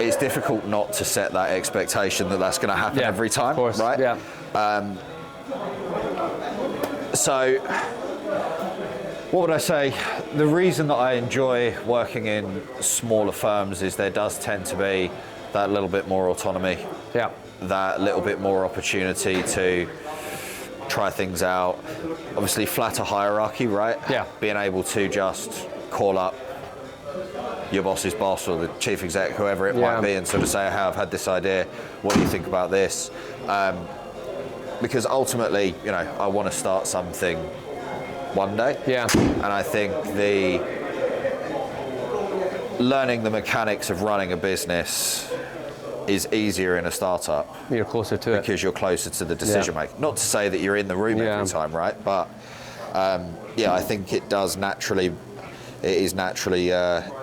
it's difficult not to set that expectation that that's going to happen every time, of course. right? Yeah. So what would I say? The reason that I enjoy working in smaller firms is there does tend to be that little bit more autonomy, that little bit more opportunity to try things out. Obviously, flatter hierarchy, right? Yeah. Being able to just call up your boss's boss or the chief exec, whoever it might be, and sort of say, hey, I've had this idea, what do you think about this? Because ultimately, you know, I want to start something one day. Yeah. And I think learning the mechanics of running a business is easier in a startup. You're closer to it. Because you're closer to the decision making. Not to say that you're in the room every time, right? But yeah, I think it is naturally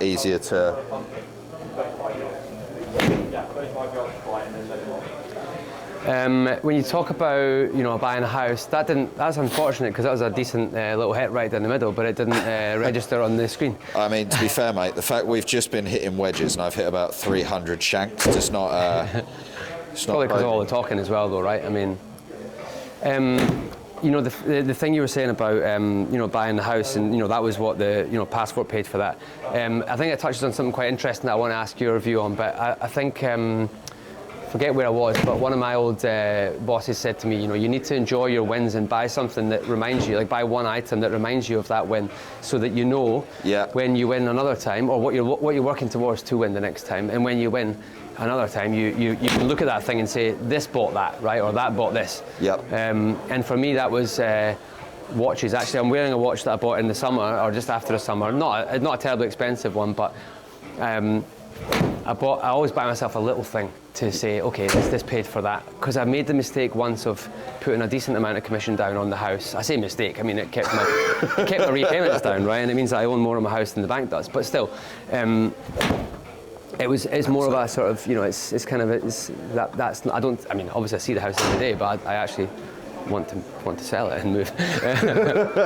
easier to. When you talk about, you know, buying a house, that's unfortunate because that was a decent little hit right in the middle, but it didn't register on the screen. I mean, to be fair, mate, the fact we've just been hitting wedges and I've hit about 300 shanks, it's not. It's probably because of all the talking as well, though, right? I mean, you know, the thing you were saying about, you know, buying the house, and you know that was what the, you know, passport paid for that. I think it touches on something quite interesting that I want to ask your view on, but I think. Forget where I was, but one of my old bosses said to me, you know, you need to enjoy your wins and buy something that reminds you, like buy one item that reminds you of that win, so that you know when you win another time, or what you're working towards to win the next time, and when you win another time, you can look at that thing and say, this bought that, right, or that bought this. Yep. And for me, that was watches. Actually, I'm wearing a watch that I bought in the summer, or just after the summer. Not a terribly expensive one, but. I always buy myself a little thing to say, okay, this paid for that. Because I made the mistake once of putting a decent amount of commission down on the house. I say mistake, I mean it kept my repayments down, right? And it means that I own more of my house than the bank does. But still, it's more of a sort of, you know, it's I mean, obviously I see the house every day, but I actually want to sell it and move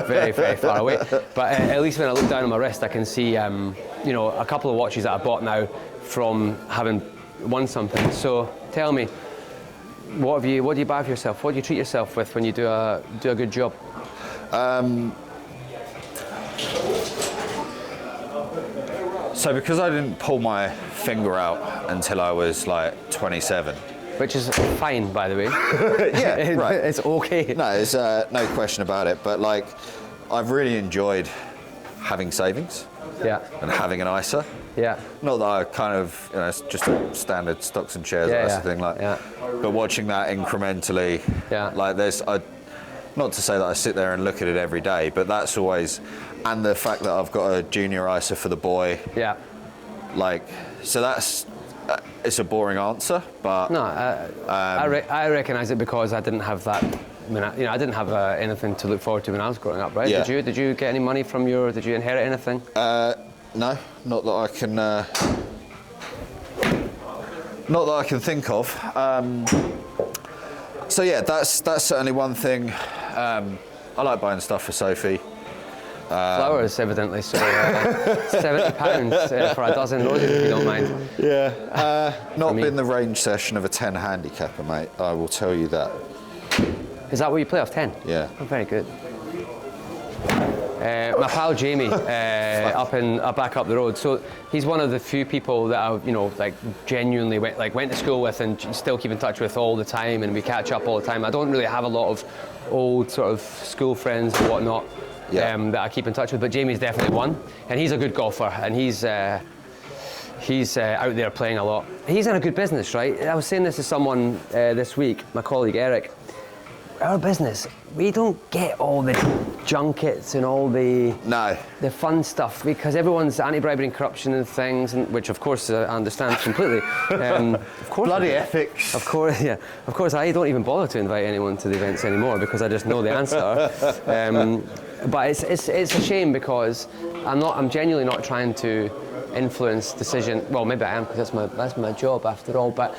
very, very far away. But at least when I look down on my wrist, I can see, you know, a couple of watches that I bought now from having won something. So tell me, what do you buy for yourself? What do you treat yourself with when you do a good job? So because I didn't pull my finger out until I was like 27. Which is fine, by the way. Yeah, right. It's okay. No, there's no question about it. But like, I've really enjoyed having savings. Yeah. And having an ISA. Yeah. Not that I kind of, you know, it's just a standard stocks and shares or something like. Yeah. But watching that incrementally. Yeah. Like, not to say that I sit there and look at it every day, but that's always, and the fact that I've got a junior ISA for the boy. Yeah. Like, so that's. It's a boring answer, but no, I recognise it because I didn't have that. I mean, I didn't have anything to look forward to when I was growing up, right? Yeah. Did you get any money from did you inherit anything? No, not that I can. Not that I can think of. So yeah, that's certainly one thing. I like buying stuff for Sophie. Flowers, evidently, so £70 for a dozen roses, if you don't mind. Yeah, not been the range session of a 10 handicapper, mate, I will tell you that. Is that what you play off 10? Yeah. Oh, very good. My pal Jamie, back up the road, so he's one of the few people that I, you know, like genuinely went to school with and still keep in touch with all the time, and we catch up all the time. I don't really have a lot of old sort of school friends and whatnot. Yeah. That I keep in touch with, but Jamie's definitely one, and he's a good golfer, and he's out there playing a lot. He's in a good business, right? I was saying this to someone this week, my colleague Eric. Our business, we don't get all the junkets and all the fun stuff because everyone's anti-bribery and corruption and things, and which of course I understand completely. Of course, bloody ethics. Of course, yeah. Of course, I don't even bother to invite anyone to the events anymore because I just know the answer. But it's a shame because I'm genuinely not trying to influence decision. Well, maybe I am because that's my job after all. But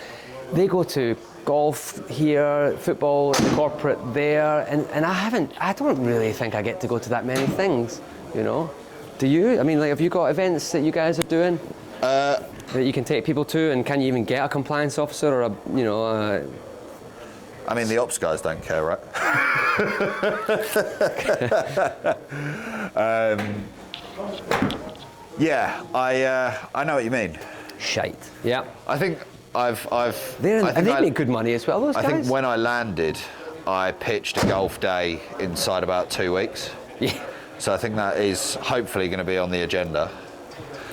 they go to golf here, football, corporate there, and I don't really think I get to go to that many things, you know. Do you? I mean, like, have you got events that you guys are doing that you can take people to, and can you even get a compliance officer or I mean, the ops guys don't care, right? Yeah, I know what you mean. Shite. Yeah. I think they make good money as well, those guys. I think when I landed, I pitched a golf day inside about 2 weeks. Yeah. So I think that is hopefully going to be on the agenda.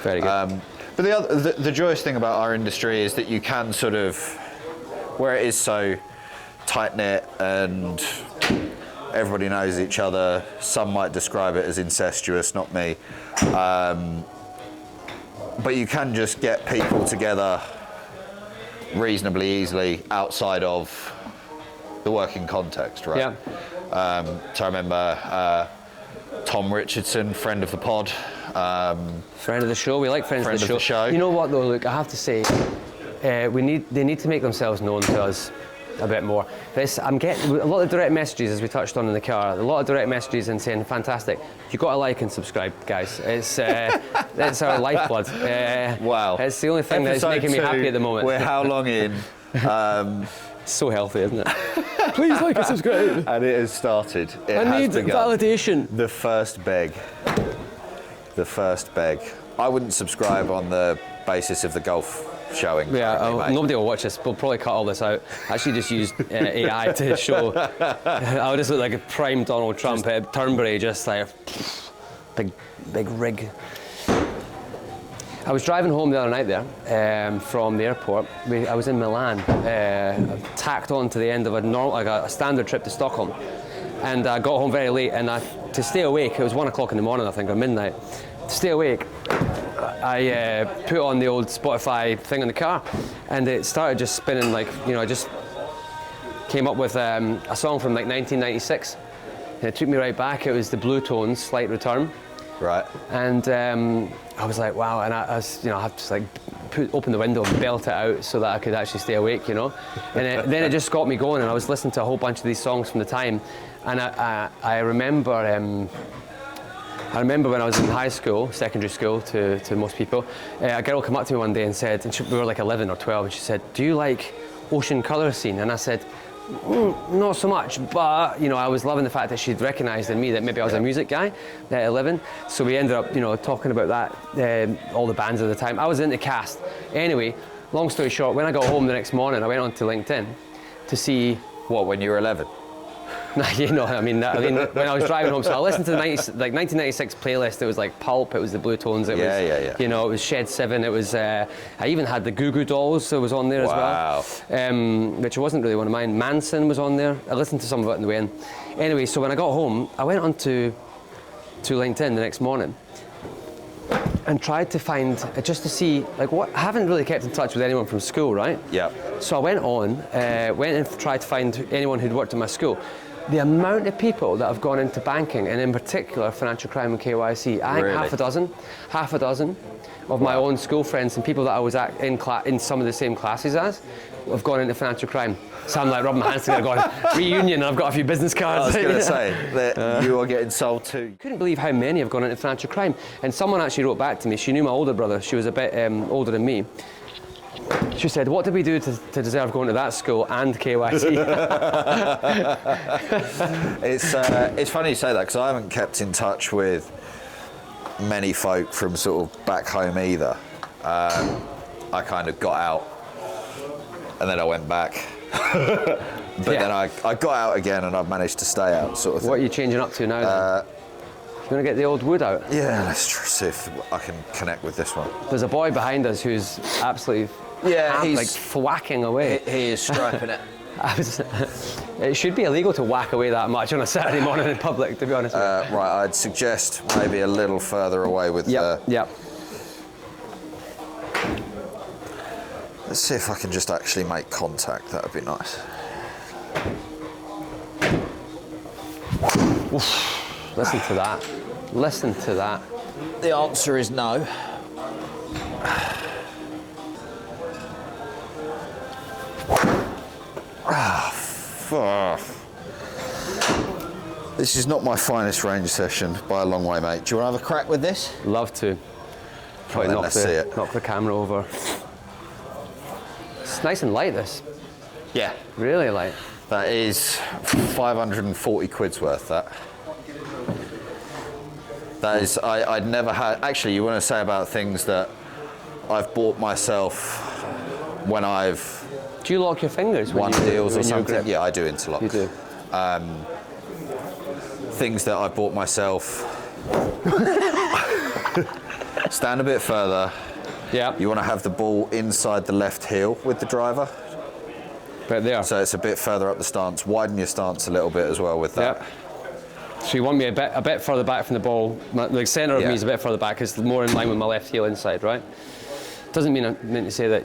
Very good. But the joyous thing about our industry is that you can sort of, where it is so tight-knit and everybody knows each other, some might describe it as incestuous, not me. But you can just get people together reasonably easily outside of the working context, right? Yeah. So I remember Tom Richardson, friend of the pod. Friend of the show. We like friends of the show. You know what though, Luke? I have to say, they need to make themselves known to us a bit more. I'm getting a lot of direct messages, as we touched on in the car. A lot of direct messages and saying, "Fantastic! You've got to like and subscribe, guys. It's our lifeblood." Wow. It's the only thing that's making me happy at the moment. We're how long in? So healthy, isn't it? Please like and subscribe. And it has started. I need validation. The first beg. The first beg. I wouldn't subscribe on the basis of the golf showing. Yeah, nobody will watch this. We'll probably cut all this out. I actually just used AI to show. I would just look like a prime Donald Trump at Turnberry, just like big rig. I was driving home the other night there from the airport. I was in Milan, tacked on to the end of a standard trip to Stockholm, and I got home very late. And to stay awake, it was 1 o'clock in the morning, I think, or midnight. To stay awake, I put on the old Spotify thing in the car, and it started just spinning like, I just came up with a song from like 1996, and it took me right back. It was the Blue Tones, Slight Return. Right. And I was like, wow, and I was, I had to like open the window and belt it out so that I could actually stay awake, And then it just got me going, and I was listening to a whole bunch of these songs from the time, and I remember. I remember when I was in high school, secondary school to most people, a girl came up to me one day and said, we were like 11 or 12, and she said, "Do you like Ocean Colour Scene?" And I said, not so much, but I was loving the fact that she'd recognised in me that maybe I was a music guy at 11. So we ended up, talking about that, all the bands at the time. I was into Cast. Anyway, long story short, when I got home the next morning, I went onto LinkedIn to see. What, when you were 11? when I was driving home, so I listened to the 1996 playlist. It was like Pulp, it was the Blue Tones, it was it was Shed 7, it was I even had the Goo Goo Dolls, so it was on there as well. Which wasn't really one of mine. Manson was on there. I listened to some of it on the way in. Anyway, so when I got home, I went on to LinkedIn the next morning and tried to find, just to see, like, what. I haven't really kept in touch with anyone from school, right? Yeah. So I went and tried to find anyone who'd worked at my school. The amount of people that have gone into banking, and in particular financial crime and KYC, I think really? half a dozen of my own school friends and people that I was in some of the same classes as, have gone into financial crime. So I'm like rubbing my hands together going, reunion, and I've got a few business cards. I was going to say, that you are getting sold too. Couldn't believe how many have gone into financial crime. And someone actually wrote back to me. She knew my older brother. She was a bit older than me. She said, "What did we do to deserve going to that school and KYC?" It's funny you say that, because I haven't kept in touch with many folk from sort of back home either. I kind of got out and then I went back. But then I got out again, and I've managed to stay out, sort of thing. What are you changing up to now then? You want to get the old wood out? Yeah, let's see if I can connect with this one. There's a boy behind us who's absolutely he's like thwacking away. He is striping it. It should be illegal to whack away that much on a Saturday morning in public, to be honest with you. Right, I'd suggest maybe a little further away with the... Yep. Let's see if I can just actually make contact. That would be nice. Oof. Listen to that. Listen to that. The answer is no. This is not my finest range session by a long way, mate. Do you want to have a crack with this? Love to. Probably Let's see it. Knock the camera over. It's nice and light, this. Yeah. Really light. That is 540 quid's worth, that. That is, I'd never had... Actually, you want to say about things that I've bought myself when I've... Do you lock your fingers when won you deals or something? grip? Yeah, I do interlock. You do? Things that I bought myself... Stand a bit further. Yeah. You want to have the ball inside the left heel with the driver. Right there. So it's a bit further up the stance. Widen your stance a little bit as well with that. Yep. So you want me a bit further back from the ball. The centre of me is a bit further back. It's more in line with my left heel inside, right? Doesn't mean I meant to say that.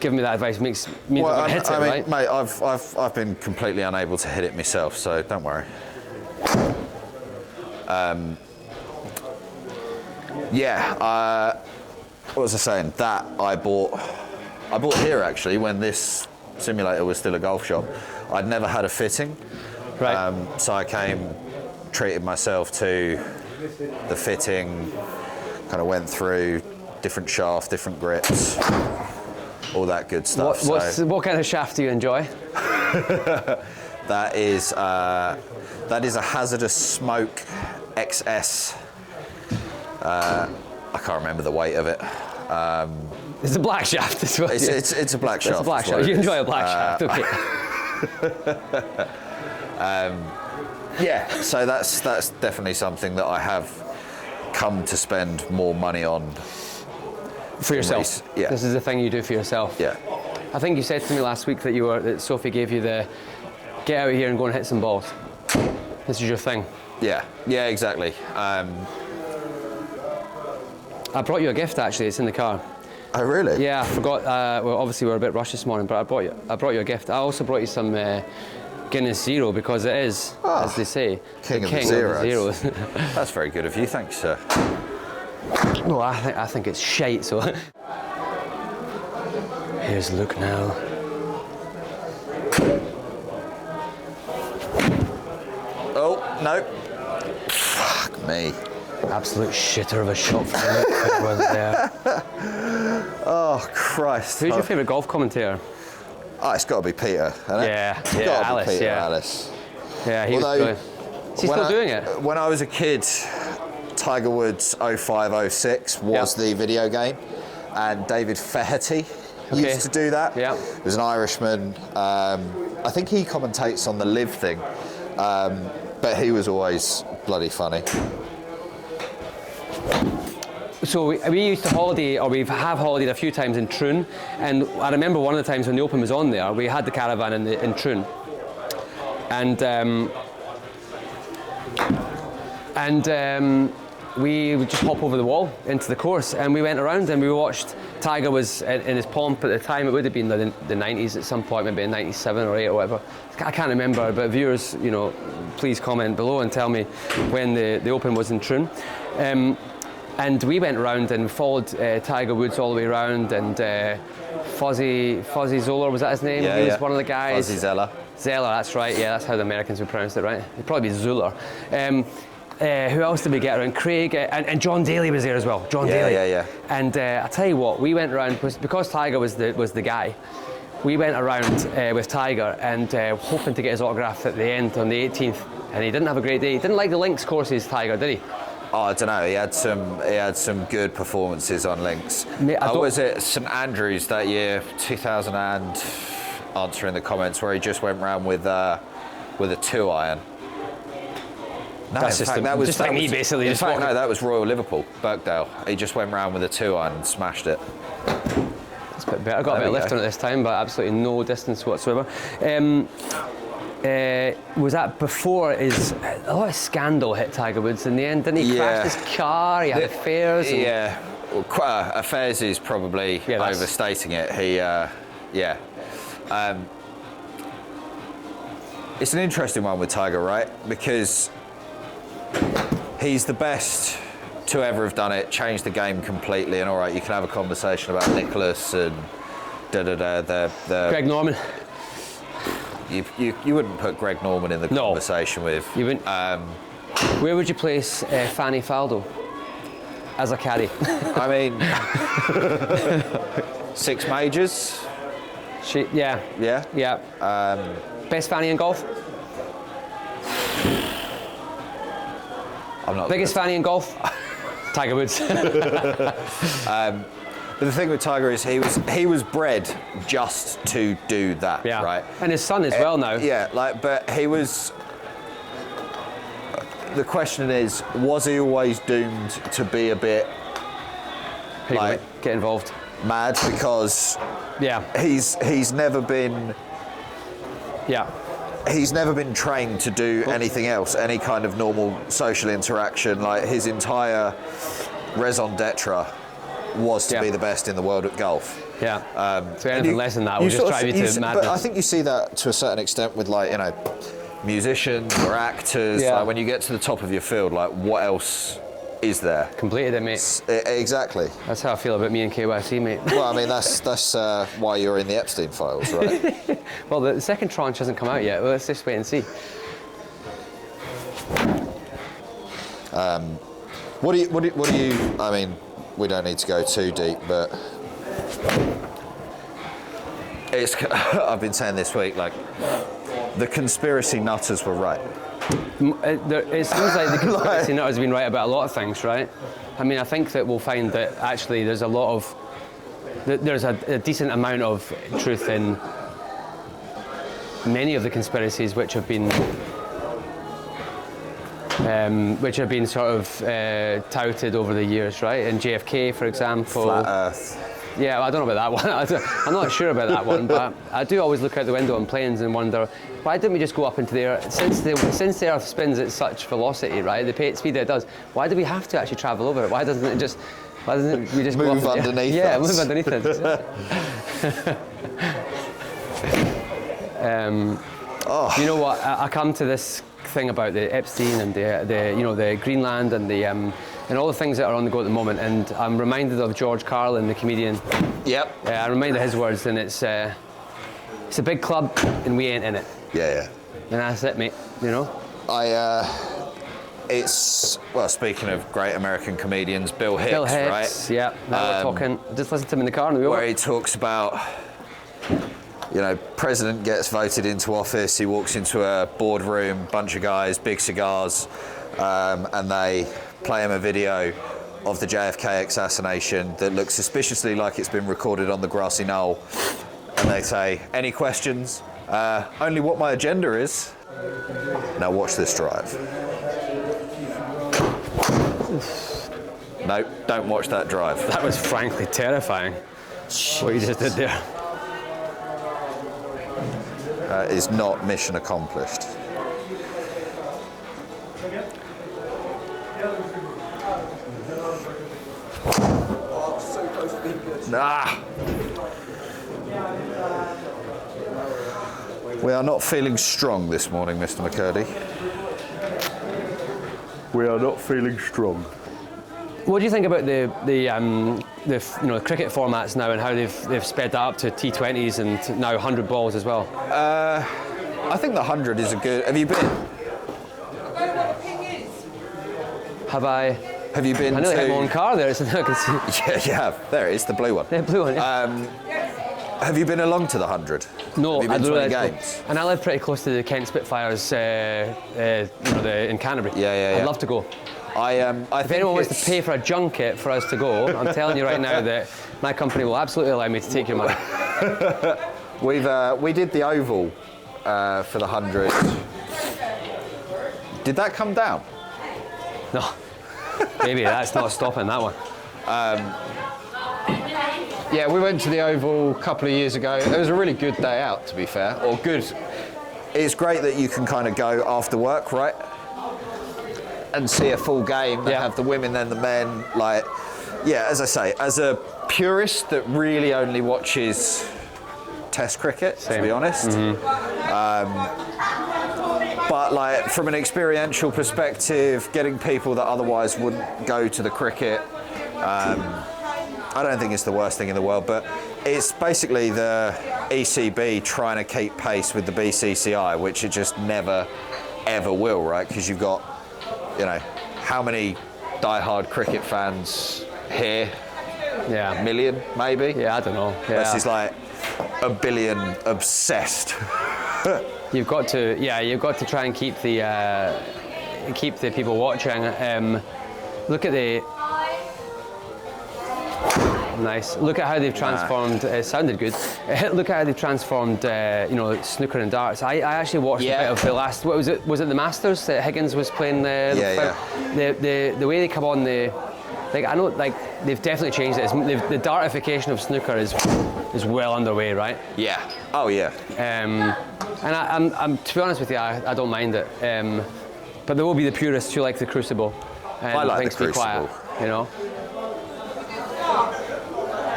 Giving me that advice means I'm going to hit it, right? Mate, I've been completely unable to hit it myself, so don't worry. What was I saying? That I bought here actually when this simulator was still a golf shop. I'd never had a fitting, right? So I treated myself to the fitting, kind of went through different shaft, different grips, all that good stuff. What kind of shaft do you enjoy? That is a Hazardous Smoke XS. I can't remember the weight of it. It's a black shaft as well. It's a black shaft. It's a black shaft. You enjoy a black shaft, okay. Yeah, so that's definitely something that I have come to spend more money on. For yourself? Yeah. This is the thing you do for yourself? Yeah. I think you said to me last week that Sophie gave you the get out here and go and hit some balls. This is your thing. Yeah, exactly. I brought you a gift actually, it's in the car. Oh really? Yeah, I forgot, well obviously we were a bit rushed this morning, but I brought you a gift. I also brought you some Guinness Zero because it is, as they say, king the of the zeros. That's very good of you, thanks sir. No, I think it's shite, so. Here's Luke now. Oh, no. Fuck me. Absolute shitter of a shot from Luke, wasn't there? Oh, Christ. Who's your favourite golf commentator? Oh, it's got to be Peter, hasn't it? Yeah, It's got to Alice, be Peter, yeah. Alice. Yeah, he was brilliant. Is he still doing it? When I was a kid, Tiger Woods 05-06 was the video game, and David Flaherty used to do that. Yeah. He was an Irishman. I think he commentates on the Live thing, but he was always bloody funny. So we used to holiday, or we have holidayed a few times in Troon, and I remember one of the times when the Open was on there, we had the caravan in Troon, and we would just hop over the wall into the course, and we went around and we watched. Tiger was in his pomp at the time. It would have been the 90s at some point, maybe in 97 or 8 or whatever. I can't remember, but viewers, please comment below and tell me when the Open was in Troon. And we went around and followed Tiger Woods all the way around, and Fuzzy Zoller, was that his name? Yeah, he was one of the guys. Fuzzy Zeller. Zeller, that's right. Yeah, that's how the Americans would pronounce it, right? It'd probably be Zuller. Who else did we get around? Craig and John Daly was there as well. John Daly. Yeah. And I tell you what, we went around because Tiger was the guy. We went around with Tiger and hoping to get his autograph at the end on the 18th, and he didn't have a great day. He didn't like the links courses, Tiger, did he? Oh, I don't know. He had some good performances on links. Was it St Andrews that year, 2000? And answer in the comments where he just went round with a 2-iron. No, that's just like me, basically. In fact, no, that was Royal Liverpool, Birkdale. He just went round with a 2-iron and smashed it. That's a bit better. I got a bit of lift on it this time, but absolutely no distance whatsoever. Was that before a lot of scandal hit Tiger Woods in the end? Didn't he crash his car? He had affairs. Yeah, well, affairs is probably overstating it. It's an interesting one with Tiger, right? Because he's the best to ever have done it, changed the game completely, and all right, you can have a conversation about Nicholas and Greg Norman. You wouldn't put Greg Norman in the conversation with. You wouldn't. Where would you place Fanny Faldo as a caddy? I mean, 6 majors. Yeah. Best Fanny in golf? I'm not. Biggest Fanny in golf? Tiger Woods. But the thing with Tiger is he was bred just to do that, right? And his son as well now. Yeah, but he was. The question is, was he always doomed to be a bit like get involved. mad because Yeah. he's never been Yeah. he's never been trained to do anything else, any kind of normal social interaction. Like his entire raison d'etre was to be the best in the world at golf. Yeah. So anything less than that will just drive you to madness. But I think you see that to a certain extent with, like, you know, musicians or actors. Yeah. Like when you get to the top of your field, like what else is there? Completed it, mate. Exactly. That's how I feel about me and KYC, mate. Well, I mean, that's why you're in the Epstein files, right? Well, the second tranche hasn't come out yet. Well, let's just wait and see. What do you? I mean, we don't need to go too deep, but it's. I've been saying this week, like, the conspiracy nutters were right. It seems like the conspiracy nutters have been right about a lot of things, right? I mean, I think that we'll find that actually there's a lot of, there's a decent amount of truth in many of the conspiracies which have been sort of touted over the years, right? In JFK, for example. Flat Earth. Yeah, well, I don't know about that one. I'm not sure about that one, but I do always look out the window on planes and wonder, why didn't we just go up into the air? Since the Earth spins at such velocity, right, the speed that it does, why do we have to actually travel over it? Why doesn't we just move go up underneath it? Yeah, move underneath it. You know what? I come to this thing about the Epstein and the Greenland and and all the things that are on the go at the moment, and I'm reminded of George Carlin, the comedian. Yep. I'm reminded of his words, and it's a big club, and we ain't in it. Yeah. And that's it, mate. You know. It's, well, speaking of great American comedians, Bill Hicks, right? Yeah. Now we're talking. Just listen to him in the car on the way over. Where he talks about, you know, president gets voted into office, he walks into a boardroom, bunch of guys, big cigars, and they play him a video of the JFK assassination that looks suspiciously like it's been recorded on the grassy knoll, and they say, any questions? Only what my agenda is. Now watch this drive. No, don't watch that drive. That was frankly terrifying. What you just did there. Is not mission accomplished. Nah. We are not feeling strong this morning, Mr. McCurdy. We are not feeling strong. What do you think about the cricket formats now and how they've sped that up to T20s and now 100 balls as well? I think the 100 is a good. Have you been? Have I? Have you been? I nearly hit my own car there. So I can see. Yeah, you have. There it is, the blue one. Yeah, blue one. Yeah. Have you been along to the 100? No, have you been I to any really games? And I live pretty close to the Kent Spitfires, in Canterbury. Yeah. I'd love to go. I If anyone wants to pay for a junket for us to go, I'm telling you right now that my company will absolutely allow me to take your money. we did the Oval for the 100. Did that come down? No, maybe that's not stopping that one. Yeah, we went to the Oval a couple of years ago. It was a really good day out, to be fair. Or good. It's great that you can kind of go after work, right? And see a full game and have the women and the men. Like, yeah, as I say, as a purist that really only watches Test cricket, to be honest. But like from an experiential perspective, getting people that otherwise wouldn't go to the cricket, I don't think it's the worst thing in the world, but it's basically the ECB trying to keep pace with the BCCI, which it just never, ever will, right? Because you've got, you know, how many die-hard cricket fans here? Yeah. A million, maybe? Yeah, I don't know. Yeah. This is like a billion obsessed. You've got to try and keep the people watching. Look at the nice. Look at how they've transformed. It sounded good. Look at how they've transformed. Snooker and darts. I actually watched a bit of the last. What was it? Was it the Masters that Higgins was playing? The way they come on the like I know, like they've definitely changed it. The dartification of snooker is well underway, right? Yeah. Oh yeah. And I'm to be honest with you, I don't mind it. But there will be the purists who like the Crucible and I like things the to be quiet, Crucible. you know.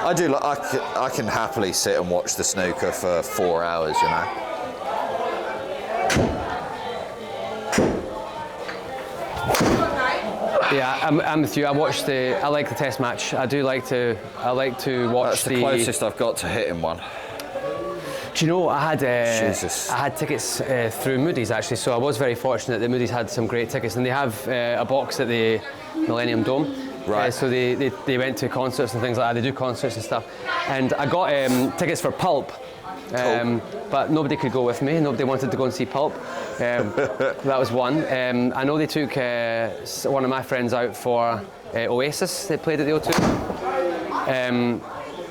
I do. I can happily sit and watch the snooker for 4 hours. You know. Yeah, I'm with you. I like the test match. I like to watch. That's the closest I've got to hitting one. Do you know, I Jesus. had tickets through Moody's actually, so I was very fortunate that Moody's had some great tickets, and they have a box at the Millennium Dome. Right. So they went to concerts and things like that. They do concerts and stuff, and I got tickets for Pulp. Cool. But nobody could go with me. Nobody wanted to go and see Pulp. That was one. I know they took one of my friends out for Oasis. They played at the O2.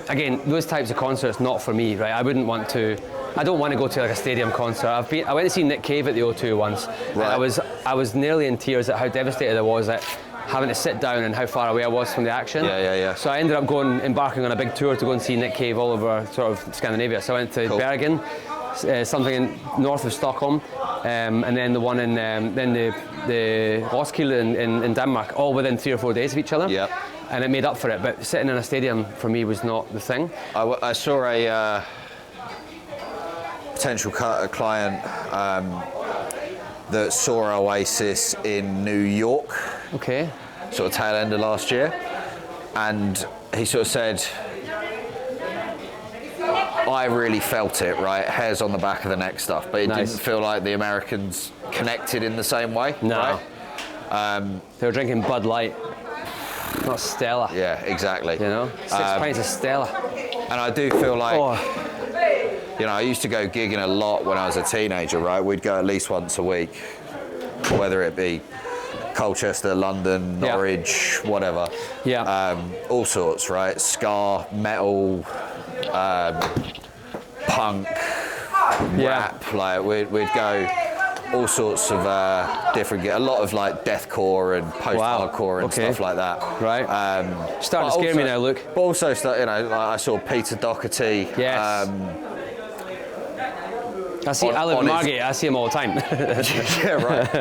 Again, those types of concerts, not for me, right? I don't want to go to like a stadium concert. I went to see Nick Cave at the O2 once. Right. And I was nearly in tears at how devastated I was at having to sit down and how far away I was from the action. Yeah. So I ended up embarking on a big tour to go and see Nick Cave all over sort of Scandinavia. So I went to Bergen, something north of Stockholm, and then the one in then the Roskilde in Denmark, all within 3 or 4 days of each other. Yep. And it made up for it. But sitting in a stadium for me was not the thing. I saw a potential client that saw Oasis in New York. Okay. Sort of tail end of last year, and he sort of said, I really felt it, right? Hairs on the back of the neck stuff, but it Nice. didn't feel like the Americans connected in the same way. No. Right? They were drinking Bud Light, not Stella. Yeah, exactly. You know, 6 pints of Stella. And I do feel like, Oh, you know, I used to go gigging a lot when I was a teenager, right? We'd go at least once a week, whether it be Colchester, London, Yeah. Norwich, whatever. Yeah. All sorts, right? Ska, metal, punk, rap. Like we'd go all sorts of different. A lot of like deathcore and post-hardcore and stuff like that. Right. Starting to scare me now, Luke. But also, you know, like I saw Peter Doherty. Yes. I live in Margate. I see him all the time. Yeah, right.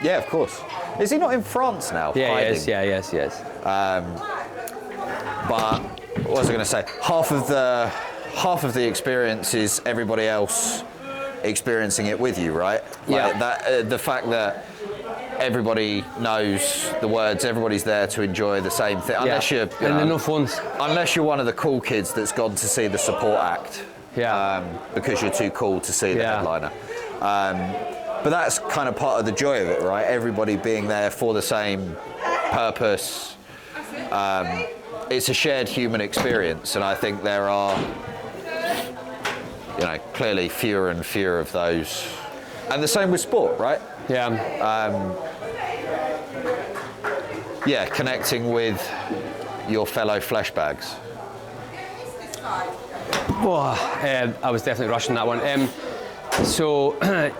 Yeah, of course. Is he not in France now? Yeah, hiding? yes. But what was I going to say? Half of the experience is everybody else experiencing it with you, right? Yeah. Like that, the fact that everybody knows the words, everybody's there to enjoy the same thing. Unless you're, and there are no phones. Unless you're one of the cool kids that's gone to see the support act. Yeah. Because you're too cool to see the headliner. But that's kind of part of the joy of it, right? Everybody being there for the same purpose. It's a shared human experience, and I think there are, you know, clearly fewer and fewer of those. And the same with sport, right? Yeah. Yeah, connecting with your fellow flesh bags. I was definitely rushing that one. So I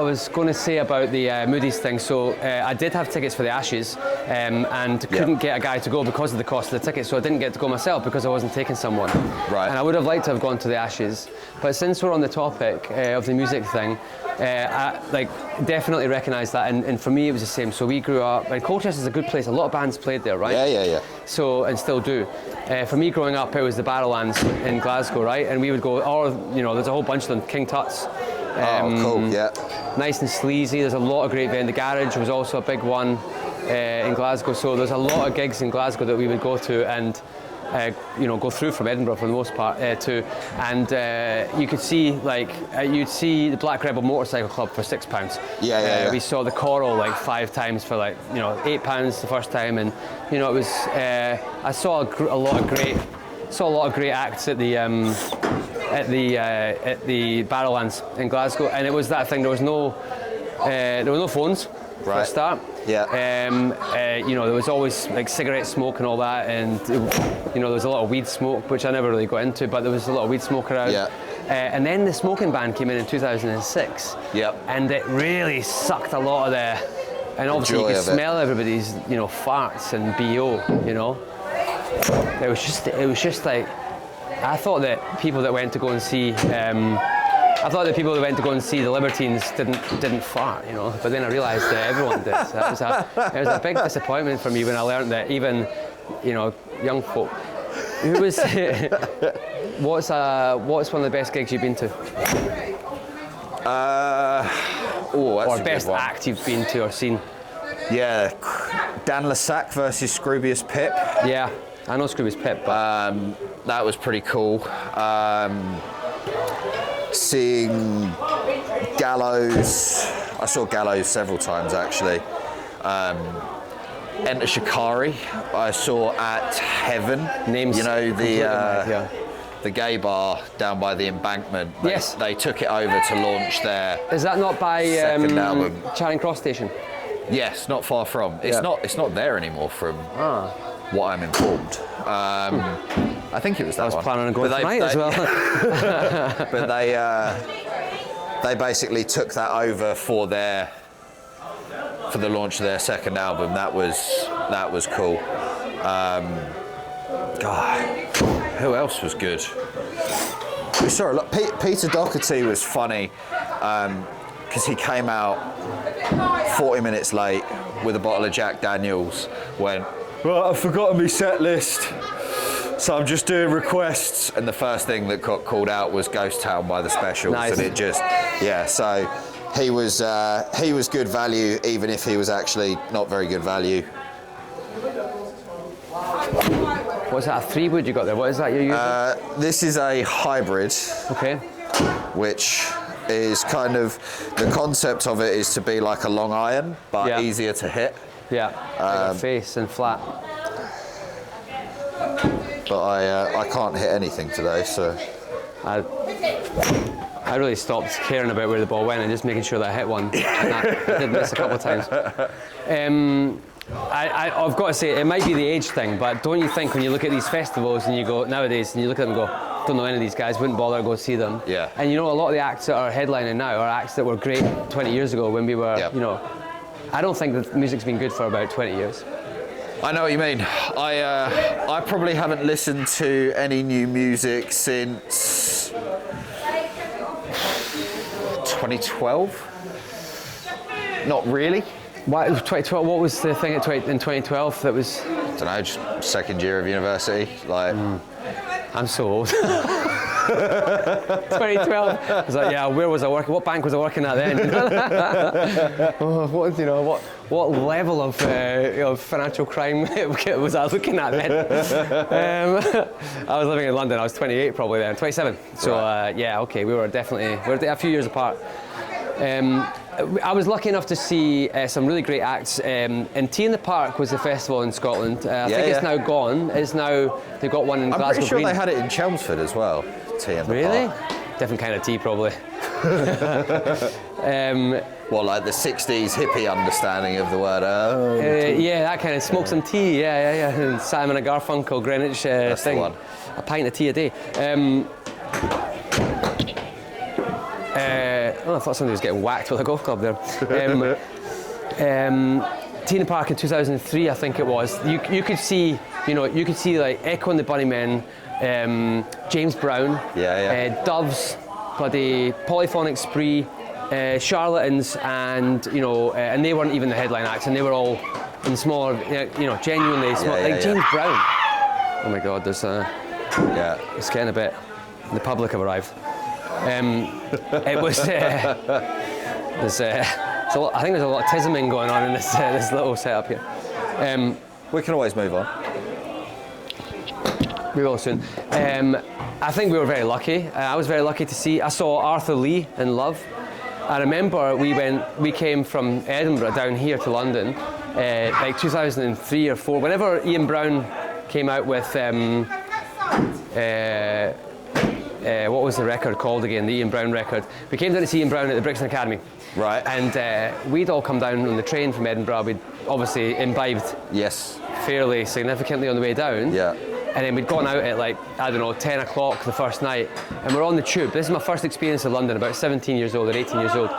was going to say about the Moody's thing. So I did have tickets for the Ashes and couldn't get a guy to go because of the cost of the ticket. So I didn't get to go myself because I wasn't taking someone. Right. And I would have liked to have gone to the Ashes, but since we're on the topic of the music thing, I definitely recognise that. And for me, it was the same. So we grew up. Like, Colchester is a good place. A lot of bands played there, right? Yeah. So, and still do. For me growing up, it was the Barrowlands in Glasgow, right? And we would go, or, you know, there's a whole bunch of them, King Tut's. Cool, yeah. Nice and sleazy. There's a lot of great venues. The Garage was also a big one in Glasgow. So there's a lot of gigs in Glasgow that we would go to and, go through from Edinburgh for the most part to, and you could see you'd see the Black Rebel Motorcycle Club for £6. Yeah. We saw the Coral 5 times for £8 the first time, and it was. I saw a lot of great acts at the Barrowlands in Glasgow, and it was that thing. There were no phones for a start. Yeah. There was always cigarette smoke and all that, and there was a lot of weed smoke, which I never really got into, but there was a lot of weed smoke around. Yeah. And then the smoking ban came in 2006. Yep. And it really sucked a lot of And obviously you joy could of it. smell everybody's, you know, farts and BO, you know. It was just like, I thought that people that went to go and see, the Libertines didn't fart, you know. But then I realised that everyone did. So it was a big disappointment for me when I learned that even, you know, young folk. Who was? What's one of the best gigs you've been to? That's Or a best good one. act you've been to or seen? Yeah, Dan Lassac versus Scroobius Pip. Yeah, I know Scroobius Pip, but That was pretty cool. Seeing Gallows, I saw Gallows several times actually. Enter Shikari, I saw at Heaven. Names you know completely mad, yeah. the gay bar down by the embankment. Yes. They took it over to launch their is that not by second album. Charing Cross Station? Yes, not far from. It's Yeah. not there anymore from what I'm informed. I think it was that I was one. planning on going But tonight as well. But they basically took that over for the launch of their second album. That was cool. God, who else was good? We saw a lot. Peter Doherty was funny because he came out 40 minutes late with a bottle of Jack Daniels. Went, right, I've forgotten my set list, so I'm just doing requests. And the first thing that got called out was Ghost Town by the Specials, Nice. and it just, yeah. So he was good value, even if he was actually not very good value. What's that, a 3-wood you got there? What is that you're using? This is a hybrid, Okay. which is kind of, the concept of it is to be like a long iron, but Yeah. easier to hit. Yeah, like a face and flat. But I can't hit anything today, so. I really stopped caring about where the ball went and just making sure that I hit one. And I did miss a couple of times. I've got to say, it might be the age thing, but don't you think when you look at these festivals and you go, nowadays, and you look at them and go, don't know any of these guys, wouldn't bother to go see them. Yeah. And you know, a lot of the acts that are headlining now are acts that were great 20 years ago when we were, Yep. you know, I don't think that music's been good for about 20 years. I know what you mean. I probably haven't listened to any new music since 2012. Not really. Why, 2012, what was the thing in 2012 that was... I don't know, just second year of university. Like, I'm so old. 2012. I was like, yeah, where was I working? What bank was I working at then? Oh, what level of financial crime was I looking at then? I was living in London. I was 28 probably then, 27. So yeah, okay, we were a few years apart. I was lucky enough to see some really great acts. And Tea in the Park was the festival in Scotland. I think it's now gone. They've got one in Glasgow. I'm pretty sure Green. they had it in Chelmsford as well. Tea in the Really? Park. Different kind of tea, probably. Well, like the 60s hippie understanding of the word. Yeah, that kind of smoke some tea. Yeah. And Simon and Garfunkel, Greenwich That's thing. the one. A pint of tea a day. I thought somebody was getting whacked with a golf club there. Tea in the Park in 2003, I think it was. You could see like Echo and the Bunnymen, James Brown, Doves, bloody Polyphonic Spree, Charlatans, and and they weren't even the headline acts, and they were all in smaller, genuinely small, James Brown. Oh my God, it's getting a bit. The public have arrived. It was. I think there's a lot of tisming going on in this little setup here. We can always move on. We will soon. I think we were very lucky. I was very lucky to see. I saw Arthur Lee in Love. I remember we came from Edinburgh down here to London, like 2003 or 4. Whenever Ian Brown came out with what was the record called again? The Ian Brown record. We came down to see Ian Brown at the Brixton Academy. Right. And we'd all come down on the train from Edinburgh. We'd obviously imbibed fairly significantly on the way down. Yeah. And then we'd gone out at 10 o'clock the first night. And we're on the tube. This is my first experience of London, about 17 years old or 18 years old.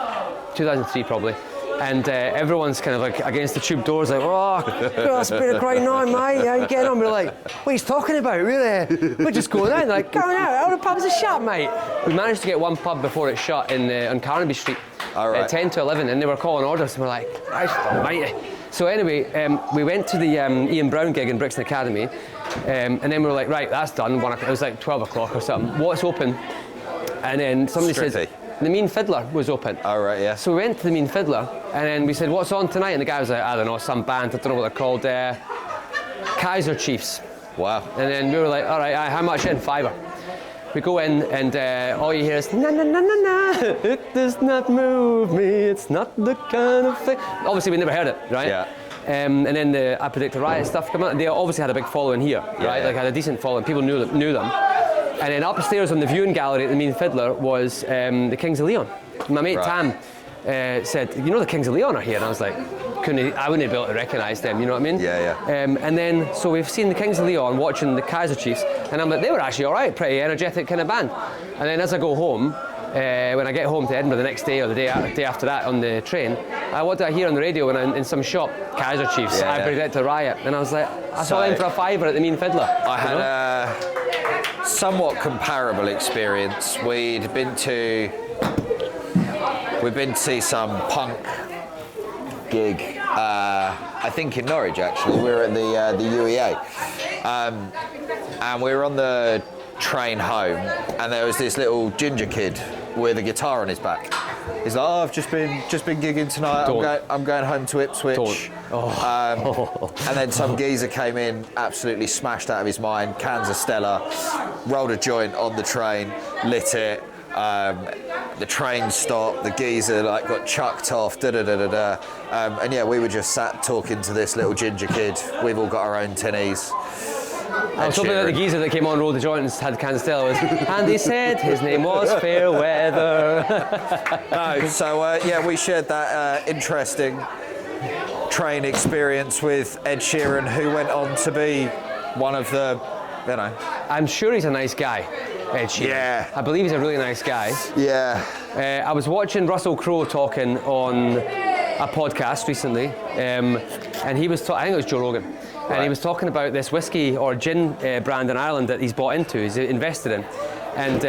2003 probably. And everyone's kind of like against the tube doors, like, oh, that's a bit of crying on, mate. How you getting on? We're like, what are you talking about, really? We're just going out. They're like, going out, all the pubs are shut, mate. We managed to get one pub before it shut on Carnaby Street, Right. 10 to 11, and they were calling orders, and we're like, Christ almighty. So anyway, we went to the Ian Brown gig in Brixton Academy, and then we were like, right, that's done. It was like 12 o'clock or something. What's open? And then somebody said, the Mean Fiddler was open. Right, yeah. So we went to the Mean Fiddler, and then we said, what's on tonight? And the guy was like, I don't know, some band, I don't know what they're called, Kaiser Chiefs. Wow. And then we were like, all right, how much in? £5. We go in, and all you hear is, na na na na na, it does not move me, it's not the kind of thing. Obviously, we never heard it, right? Yeah. And then the I Predict a Riot stuff came out. They obviously had a big following here, right? Yeah. Like had a decent following. People knew them. And then upstairs on the viewing gallery at the Mean Fiddler was the Kings of Leon. My mate Tam said, you know the Kings of Leon are here, and I was like, I wouldn't be able to recognise them, you know what I mean? Yeah. And then, so we've seen the Kings of Leon watching the Kaiser Chiefs, and I'm like, they were actually all right, pretty energetic kind of band. And then as I go home, when I get home to Edinburgh the next day or the day after that on the train, what did I hear on the radio when I'm in some shop? Kaiser Chiefs, I Predict a Riot. And I was like, I saw them for £5 at the Mean Fiddler. I had a somewhat comparable experience. We'd been to see some punk gig, I think in Norwich actually. We were at the UEA, and we were on the train home, and there was this little ginger kid with a guitar on his back. He's like, I've just been gigging tonight. I'm going home to Ipswich. And then some geezer came in, absolutely smashed out of his mind, cans of Stella, rolled a joint on the train, lit it. The train stopped, the geezer got chucked off, and yeah, we were just sat talking to this little ginger kid. We've all got our own tinnies. I was hoping that the geezer that came on, rolled the joint and had cans of Stella was, and he said his name was Fairweather. No, so yeah, we shared that interesting train experience with Ed Sheeran, who went on to be one of the, I'm sure he's a nice guy, Ed Sheeran. Yeah. I believe he's a really nice guy. Yeah. I was watching Russell Crowe talking on a podcast recently, and he was I think it was Joe Rogan, and he was talking about this whiskey or gin brand in Ireland that he's bought into, he's invested in, and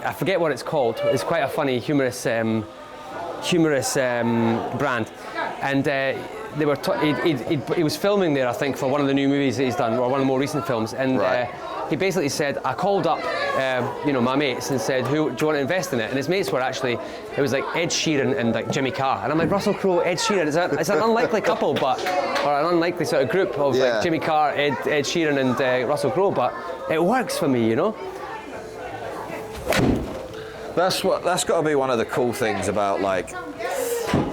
I forget what it's called. It's quite a funny, humorous brand, and they were he was filming there, I think, for one of the new movies that he's done, or one of the more recent films, and he basically said, I called up my mates and said, do you want to invest in it? And his mates were actually, it was like Ed Sheeran and like Jimmy Carr, and I'm like, Russell Crowe, Ed Sheeran, it's an unlikely couple, or an unlikely sort of group of like Jimmy Carr, Ed Sheeran and Russell Crowe, but it works for me, That's got to be one of the cool things about like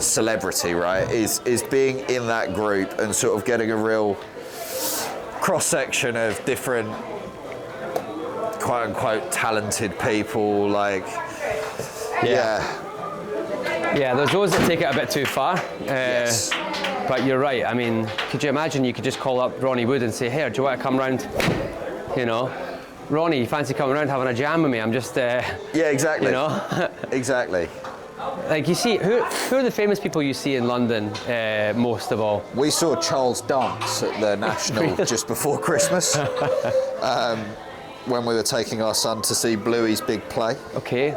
celebrity, right? Is being in that group and sort of getting a real cross section of different quote unquote talented people. Like, yeah. There's those that take it a bit too far. Yes. But you're right. I mean, could you imagine you could just call up Ronnie Wood and say, hey, do you want to come round? Ronnie, you fancy coming around having a jam with me? I'm just, yeah, exactly. Exactly. Like you see, who are the famous people you see in London most of all? We saw Charles Dance at the National just before Christmas, when we were taking our son to see Bluey's big play. Okay.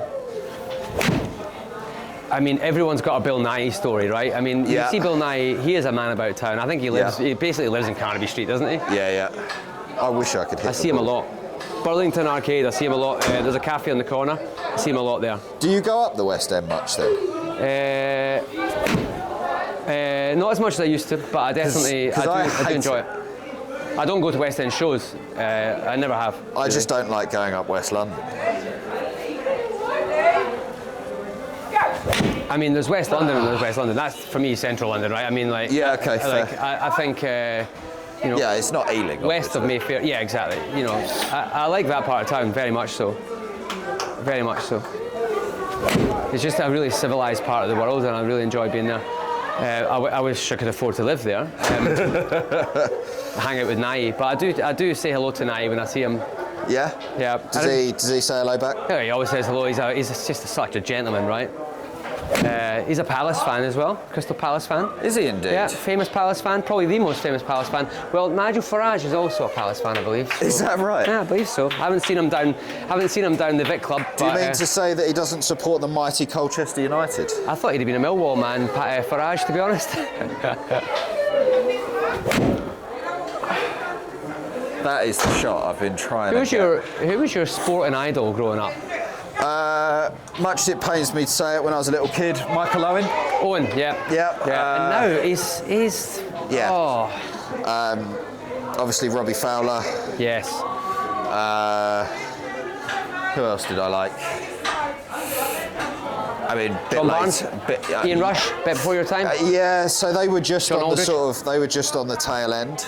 I mean, everyone's got a Bill Nighy story, right? I mean, you see Bill Nighy, he is a man about town. I think he basically lives in Carnaby Street, doesn't he? Yeah. I wish I could hit I see him a lot. Burlington Arcade, I see him a lot. There's a cafe on the corner, I see him a lot there. Do you go up the West End much then? Not as much as I used to, but I definitely I do enjoy it. I don't go to West End shows, I never have. I just don't like going up West London. I mean, there's West London and there's West London. That's, for me, Central London, right? I mean, like... Yeah, okay, fair. Like, I think, yeah, it's not Ealing. West of Mayfair, yeah, exactly. I like that part of town, very much so. Very much so. It's just a really civilised part of the world, and I really enjoy being there. I wish I could afford to live there. Hang out with Nighy, but I do say hello to Nighy when I see him. Yeah? Yeah. Does he say hello back? Yeah, he always says hello. He's just such a gentleman, right? He's a Palace fan as well, Crystal Palace fan. Is he indeed? Yeah, famous Palace fan, probably the most famous Palace fan. Well, Nigel Farage is also a Palace fan, I believe. So. Is that right? Yeah, I believe so. I haven't seen him down the Vic Club. Do you mean to say that he doesn't support the mighty Colchester United? I thought he'd have been a Millwall man, Farage, to be honest. That is the shot I've been trying Who to was your sporting idol growing up? much as it pains me to say it, when I was a little kid, Michael Owen. Owen, yeah. Yeah. And now he's Yeah. Oh. Obviously Robbie Fowler. Yes. Who else did I like? I mean, bit John late, Barnes, Ian Rush, bit before your time. Yeah, so they were just John on the Aldridge. they were just on the tail end.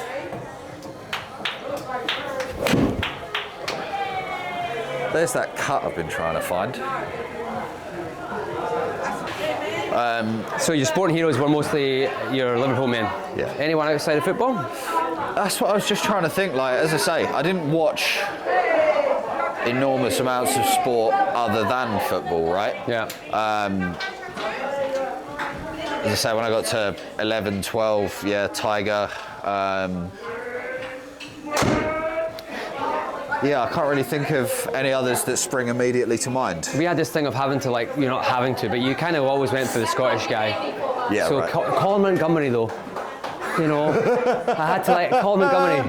There's that cut I've been trying to find. So your sporting heroes were mostly your Liverpool men. Yeah. Anyone outside of football? That's what I was just trying to think. Like, as I say, I didn't watch enormous amounts of sport other than football, right? Yeah. As I say, when I got to 11, 12, yeah, Tiger. Yeah, I can't really think of any others that spring immediately to mind. We had this thing of having to, like, you're not having to, but you kind of always went for the Scottish guy. Yeah, so right. Colin Montgomery, though, you know, I had to like Colin Montgomery.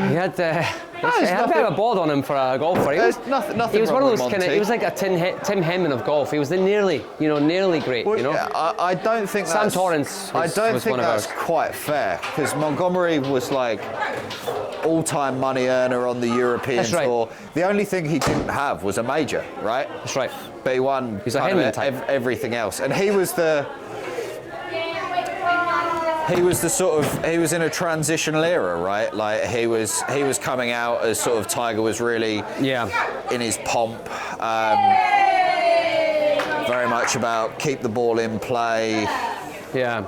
He had I had a bit of a bod on him for a golfer. He was, nothing he was one of wrong those with kind of. Monty. He was like a Tim Henman of golf. He was the nearly great. Well, you know. yeah, I don't think Sam that's... Torrance I was don't think one of that's ours. quite fair, because Montgomery was like all-time money earner on the European That's right. tour. The only thing he didn't have was a major, right? That's right. But he won He's a kind Henman of type. everything else, and he was the sort of, he was in a transitional era, right? Like he was coming out as sort of Tiger was really in his pomp. Very much about keep the ball in play. Yeah.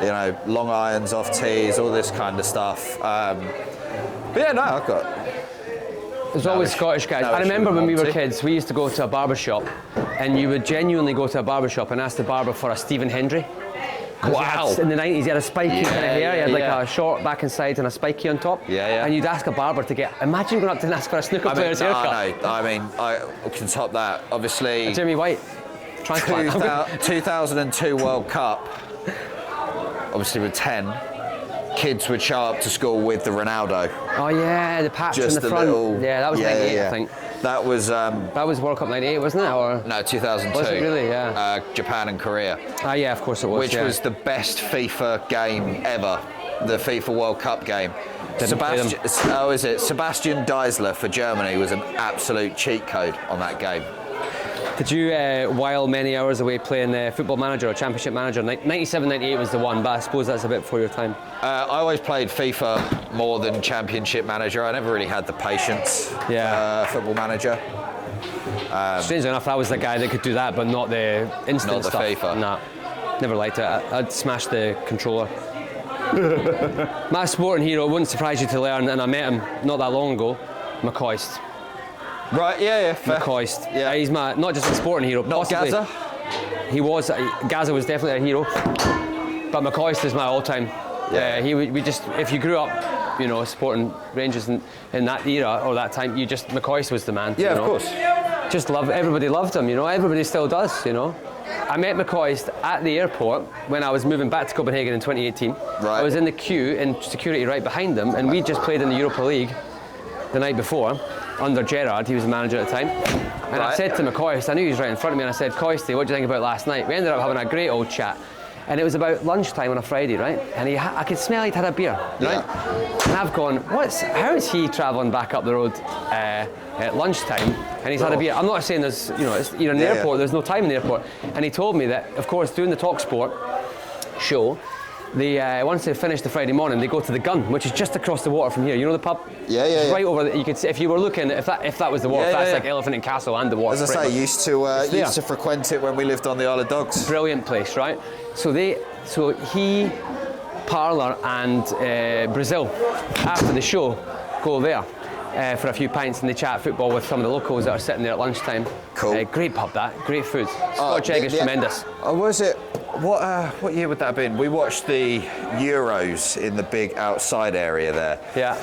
You know, long irons off tees, all this kind of stuff. But yeah, no, I've got. There's always Scottish guys. no I remember issue with when we were Monty. kids, we used to go to a barber shop, and you would genuinely go to a barber shop and ask the barber for a Stephen Hendry. 'Cause he had- in the 90s, he had a spiky kind of hair. He had like a short back and sides and a spiky on top. Yeah, yeah. And you'd ask a barber to get. Imagine going up to and ask for a snooker player's haircut. I can top that. Obviously, Jimmy White. Transplant. 2002 World Cup. Obviously, with 10, kids would show up to school with the Ronaldo. Oh yeah, the patch Just in the a front. little. Yeah, that was 98, I think. That was. That was World Cup 98, wasn't it? Or No, 2002. Was it really? Yeah. Japan and Korea. Yeah, of course it was. Which yeah. was the best FIFA game ever, the FIFA World Cup game. Didn't play them. Sebastian Deisler for Germany was an absolute cheat code on that game. Did you while many hours away playing Football Manager or Championship Manager? 97, 98 was the one, but I suppose that's a bit before your time. I always played FIFA more than Championship Manager. I never really had the patience. Football Manager. Strangely enough, I was the guy that could do that, but not the instant Not the stuff. FIFA. Nah, never liked it. I'd smash the controller. My sporting hero, it wouldn't surprise you to learn, and I met him not that long ago, McCoist. Right, yeah, fair. McCoist. Yeah. He's not just a sporting hero. Not possibly. Gaza? He was. Gaza was definitely a hero, but McCoist is my all-time. Yeah. We just, if you grew up, you know, supporting Rangers in that era or that time, McCoist was the man. Yeah, you know? of course. Just everybody loved him, you know. Everybody still does, you know. I met McCoist at the airport when I was moving back to Copenhagen in 2018. Right. I was in the queue in security right behind him, and we just played in the Europa League the night before under Gerrard. He was the manager at the time. And I Right. said to McCoist, I knew he was right in front of me, and I said, Coisty, what do you think about last night? We ended up having a great old chat. And it was about lunchtime on a Friday, right? And I could smell he'd had a beer, right? And I've gone, how is he travelling back up the road at lunchtime and he's had a beer? I'm not saying there's, you know, you're in the airport, there's no time in the airport. And he told me that, of course, doing the TalkSport show, once they finish the Friday morning, they go to the Gun, which is just across the water from here. You know the pub? Yeah. Right over there. You could see, if you were looking, if that was the water, that's like Elephant and Castle and the water. As I say, used to frequent it when we lived on the Isle of Dogs. Brilliant place, right? So he, Parlour and Brazil, after the show, go there. for a few pints, and they chat football with some of the locals that are sitting there at lunchtime. Cool. Great pub, that. Great food. Scotch egg is tremendous. Oh, was it? What year would that have been? We watched the Euros in the big outside area there. Yeah.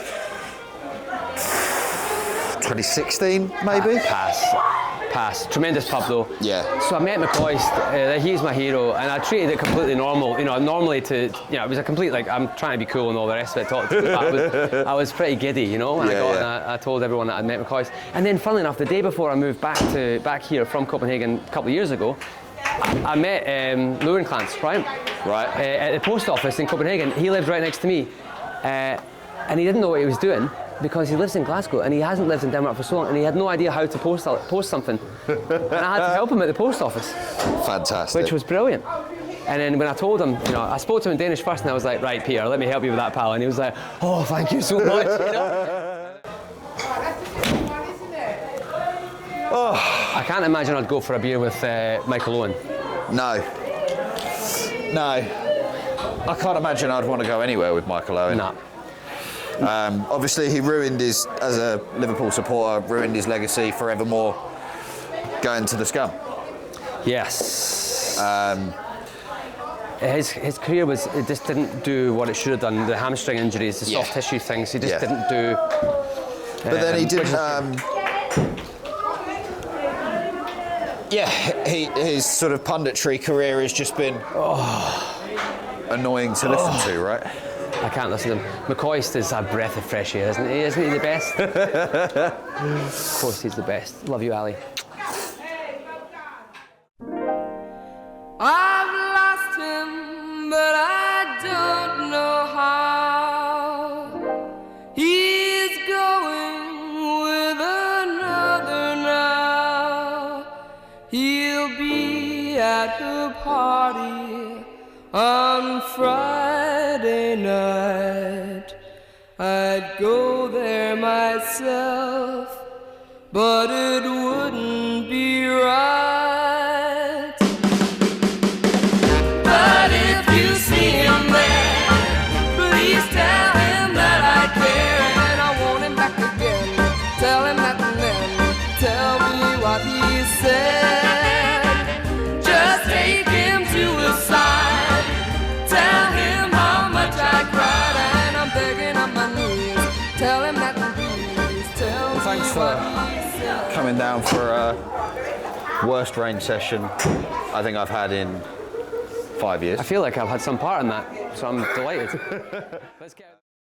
2016, maybe? Pass. Tremendous pub though. Yeah. So I met McCoist, he's my hero, and I treated it completely normal. You know, normally it was a complete, like, I'm trying to be cool and all the rest of it, talk to me, but I was pretty giddy, you know, when I got and I told everyone that I'd met McCoist. And then funnily enough, the day before I moved back here from Copenhagen a couple of years ago, I met Lowenclance, right? Right. At the post office in Copenhagen. He lived right next to me, and he didn't know what he was doing, because he lives in Glasgow and he hasn't lived in Denmark for so long, and he had no idea how to post something. And I had to help him at the post office. Fantastic. Which was brilliant. And then when I told him, you know, I spoke to him in Danish first, and I was like, right, Peter, let me help you with that, pal. And he was like, oh, thank you so much. You know? I can't imagine I'd go for a beer with Michael Owen. No. I can't imagine I'd want to go anywhere with Michael Owen. No. Obviously, he ruined his, as a Liverpool supporter, ruined his legacy forevermore, going to the scum. Yes. His career it just didn't do what it should have done. The hamstring injuries, the soft tissue things, he just didn't do. But then he did. His sort of punditry career has just been annoying to listen to, right? I can't listen to him. McCoist is a breath of fresh air, isn't he? Isn't he the best? Of course he's the best. Love you, Ali. I've lost him, but I don't know how. He's going with another now. He'll be at her party on Friday night. I'd go there myself, but it wouldn't be right. But if you see him there, please tell him that I care and I want him back again. Tell him that and then tell me what he said. Just take him to his side. Tell him how much I cried, and I'm begging on my knees. Tell him that please. Tell me Thanks for what he said. coming down for a worst rain session I think I've had in 5 years. I feel like I've had some part in that, so I'm delighted. Let's get